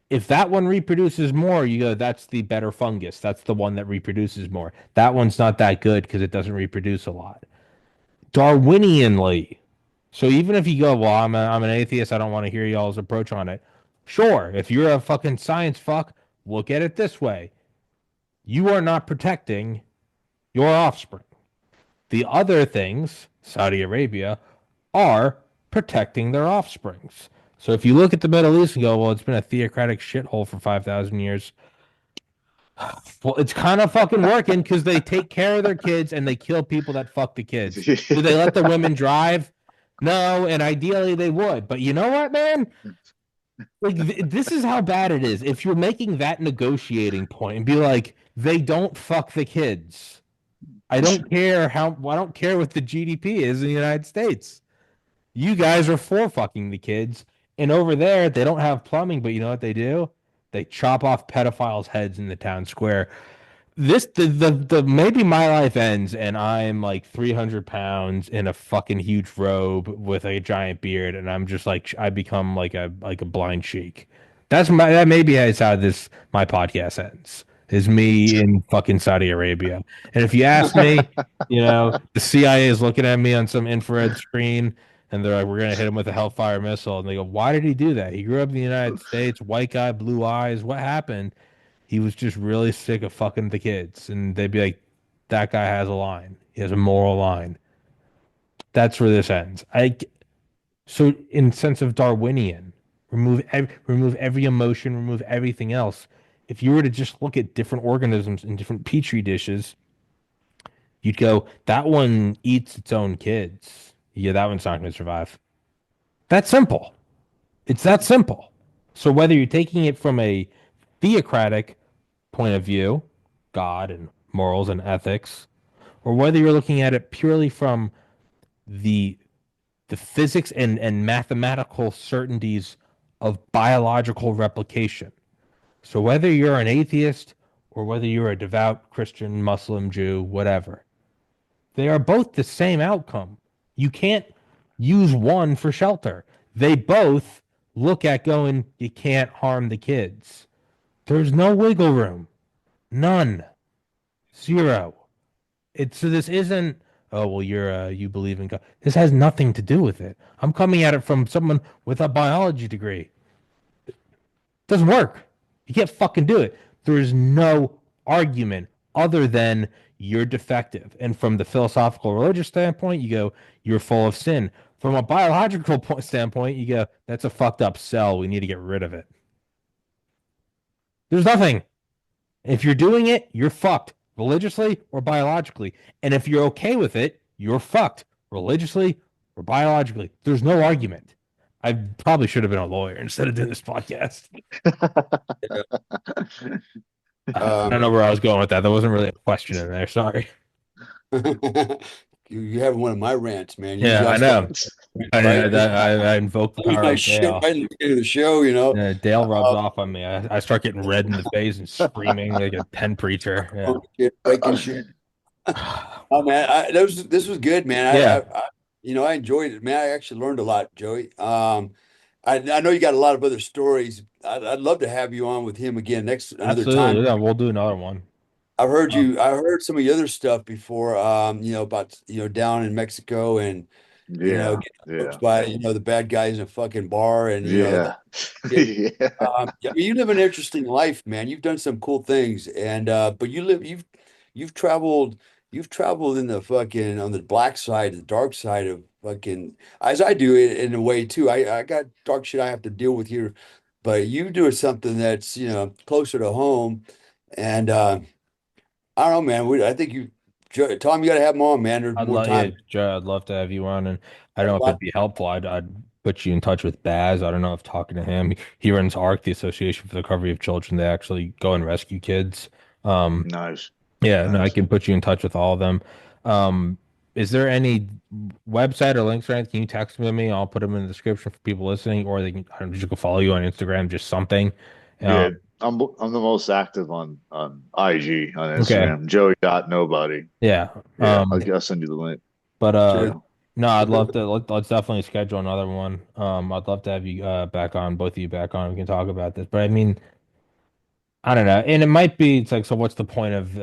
If that one reproduces more, you go, that's the better fungus. That's the one that reproduces more. That one's not that good because it doesn't reproduce a lot. Darwinianly. So even if you go, well, I'm an atheist, I don't want to hear y'all's approach on it. Sure, if you're a fucking science fuck, look at it this way. You are not protecting your offspring. The other things, Saudi Arabia, are protecting their offsprings. So if you look at the Middle East and go, well, it's been a theocratic shithole for 5,000 years. Well, it's kind of fucking working because they take care of their kids and they kill people that fuck the kids. Do they let the women drive? No, and ideally they would. But you know what, man? Like this is how bad it is. If you're making that negotiating point and be like, they don't fuck the kids. I don't care I don't care what the GDP is in the United States. You guys are for fucking the kids. And over there, they don't have plumbing, but you know what they do? They chop off pedophiles' heads in the town square. The maybe my life ends and I'm like 300 pounds in a fucking huge robe with a giant beard, and I'm just like I become like a blind sheik. That maybe is how this my podcast ends. Is me in fucking Saudi Arabia. And if you ask me, the CIA is looking at me on some infrared screen and they're like, we're gonna hit him with a Hellfire missile. And they go, why did he do that? He grew up in the United States, white guy, blue eyes. What happened? He was just really sick of fucking the kids. And they'd be like, that guy has a line. He has a moral line. That's where this ends. So in sense of Darwinian, remove every emotion, remove everything else. If you were to just look at different organisms in different petri dishes, you'd go, that one eats its own kids. Yeah, that one's not going to survive. That's simple. It's that simple. So whether you're taking it from a theocratic point of view, God and morals and ethics, or whether you're looking at it purely from the physics and mathematical certainties of biological replication. So whether you're an atheist or whether you're a devout Christian, Muslim, Jew, whatever, they are both the same outcome. You can't use one for shelter. They both look at going, you can't harm the kids. There's no wiggle room. None. Zero. So this isn't, oh well, you believe in God. This has nothing to do with it. I'm coming at it from someone with a biology degree. It doesn't work. You can't fucking do it. There is no argument other than you're defective. And from the philosophical religious standpoint, you go, you're full of sin. From a biological point standpoint, you go, that's a fucked up cell. We need to get rid of it. There's nothing. If you're doing it, you're fucked religiously or biologically. And if you're okay with it, you're fucked religiously or biologically. There's no argument. I probably should have been a lawyer instead of doing this podcast. I don't know where I was going with that. There wasn't really a question in there. Sorry. You have one of my rants, man. Yeah, Usually I I start know. right. I invoked the power I of shit Dale. right in the beginning of the show, you know. Dale rubs off on me. I start getting red in the face and screaming like a pen preacher. Breaking shit. Yeah. Oh man, this was good, man. Yeah, I enjoyed it, man. I actually learned a lot, Joey. I know you got a lot of other stories. I'd love to have you on with him again another time. absolutely. Yeah, we'll do another one. Um, I heard some of the other stuff before, about, down in Mexico and, Yeah, getting yeah, approached by, the bad guys in a fucking bar and, yeah, yeah. I mean, you live an interesting life, man. You've done some cool things, and but you've traveled in the fucking on the black side, the dark side of fucking, as I do it in a way too. I got dark shit I have to deal with here, but you do something that's closer to home, and I don't know, man. I think Tom, you got to have him on, man. There's I'd more love, yeah, time. Joe, I'd love to have you on, and I A don't know if lot. it'd be helpful. I'd put you in touch with Baz. I don't know if talking to him, he runs ARC, the Association for the Recovery of Children. They actually go and rescue kids. Um, Nice, yeah, no, I nice. can put you in touch with all of them. Um, is there any website or links or anything? Can you text them to me? I'll put them in the description for people listening, or they can I don't know, just go follow you on Instagram, just something. Yeah, Um, I'm the most active on IG on okay, Instagram. Joey got nobody. yeah. Yeah, I'll send you the link. But Yeah, no, I'd love to let's definitely schedule another one. I'd love to have you back on, both of you back on. We can talk about this. But I mean, I don't know. And it might be it's like, so what's the point of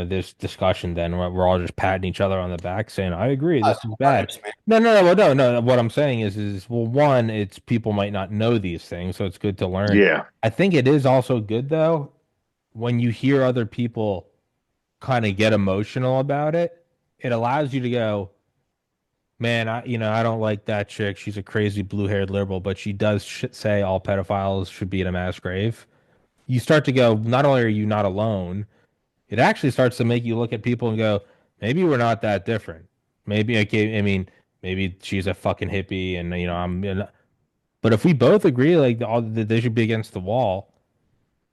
this discussion then? We're all just patting each other on the back saying, I agree, this is bad. Harps, man. No. What I'm saying is well, one, it's people might not know these things, so it's good to learn. yeah, I think it is also good though when you hear other people kind of get emotional about it, it allows you to go, man, I don't like that chick. She's a crazy blue-haired liberal, but she does sh say all pedophiles should be in a mass grave. You start to go, not only are you not alone, it actually starts to make you look at people and go, maybe we're not that different. Maybe, okay, I mean, maybe she's a fucking hippie and, but if we both agree, like, all that they should be against the wall,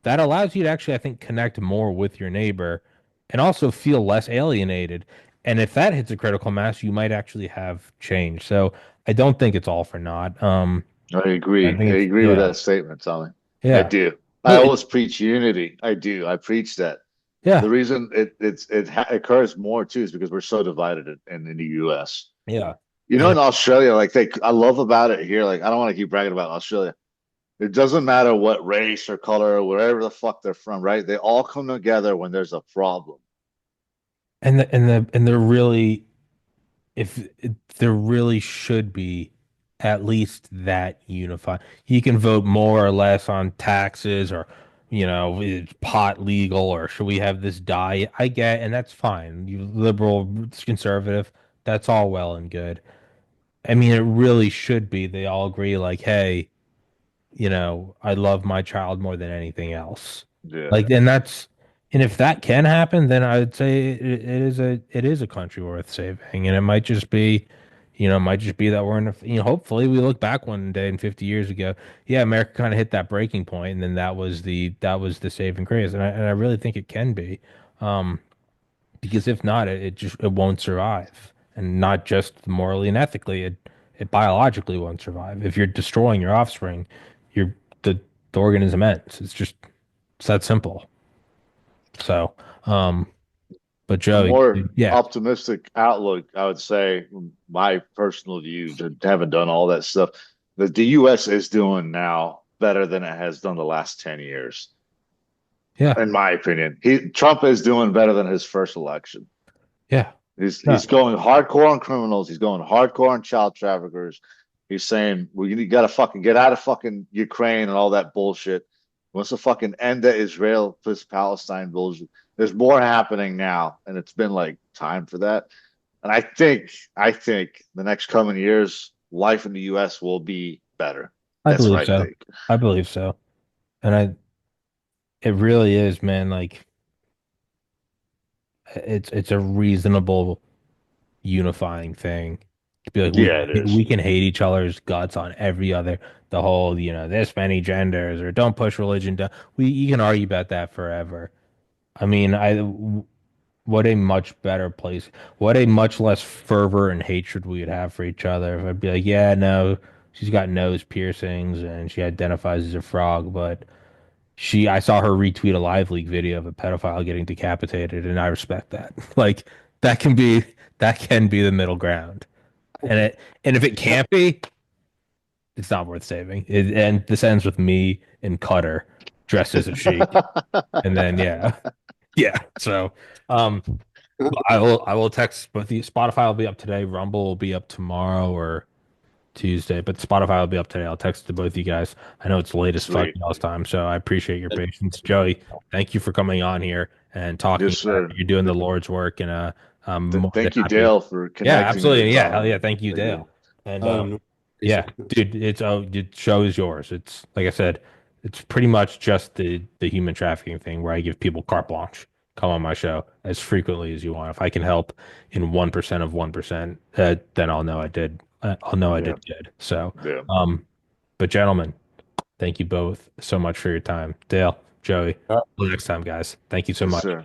that allows you to actually, I think, connect more with your neighbor and also feel less alienated. And if that hits a critical mass, you might actually have change. So I don't think it's all for naught. I I agree. I think it's, agree with yeah, that statement, Tommy. I yeah. do. I No, always preach unity. I do. I preach that. The yeah, reason it occurs more too is because we're so divided in the U.S. yeah. You know, And in Australia, like I love about it here. Like I don't want to keep bragging about Australia. It doesn't matter what race or color or wherever the fuck they're from, right? They all come together when there's a problem. they're really, if there really should be at least that unified. You can vote more or less on taxes or, is pot legal or should we have this diet? I get, and that's fine. You liberal, conservative, that's all well and good. I mean, it really should be. They all agree, like, hey, I love my child more than anything else. Yeah, Like, and if that can happen, then I would say it is a country worth saving. And it might just be that we're in hopefully we look back one day and 50 years ago, yeah, America kind of hit that breaking point, and then that was the saving grace. And I really think it can be. Um, because if not, it won't survive, and not just morally and ethically, it biologically won't survive. If you're destroying your offspring, you're the organism ends. It's that simple. So, but a Joe, more yeah, optimistic outlook, I would say, my personal view, to haven't done all that stuff, that the U.S. is doing now better than it has done the last 10 years, yeah, in my opinion. Trump is doing better than his first election. yeah, He's no, going hardcore on criminals. He's going hardcore on child traffickers. He's saying we got to fucking get out of fucking Ukraine and all that bullshit. He wants to fucking end the Israel plus Palestine bullshit. there's more happening now, and it's been like time for that. And I think the next coming years, life in the U.S. will be better. I That's what believe I so. think. I believe so. And it really is, man. Like it's a reasonable unifying thing to be like Yeah, it is. we can hate each other's guts on every other the whole this many genders or don't push religion down. We You can argue about that forever. I mean, what a much better place, what a much less fervor and hatred we would have for each other if I'd be like, yeah, no, she's got nose piercings and she identifies as a frog, but I saw her retweet a live leak video of a pedophile getting decapitated, and I respect that. Like that can be that can be the middle ground. And if it can't be, it's not worth saving. And this ends with me and Cutter dressed as a sheik. And then yeah. Yeah. So um I will text both the Spotify will be up today, Rumble will be up tomorrow or Tuesday, but Spotify will be up today. I'll text to both you guys. I know it's late as fuck Sweet. y'all's time, so I appreciate your patience. Joey, thank you for coming on here and talking. Yes, sir. You're doing the Lord's work, and I'm more than Thank you, happy. Dale, for Yeah, connecting me absolutely. with Yeah, hell Tommy. yeah. Thank you, Very good. Dale. And No, yeah, dude, the show is yours. It's like I said, it's pretty much just the human trafficking thing where I give people carte blanche. Come on my show as frequently as you want. If I can help in 1% of 1%, then I'll know I did. I'll know I Yeah, did good. So, yeah. um, but gentlemen, thank you both so much for your time. Dale, Joey, uh, till next time, guys. Thank you so Yes, much. sir.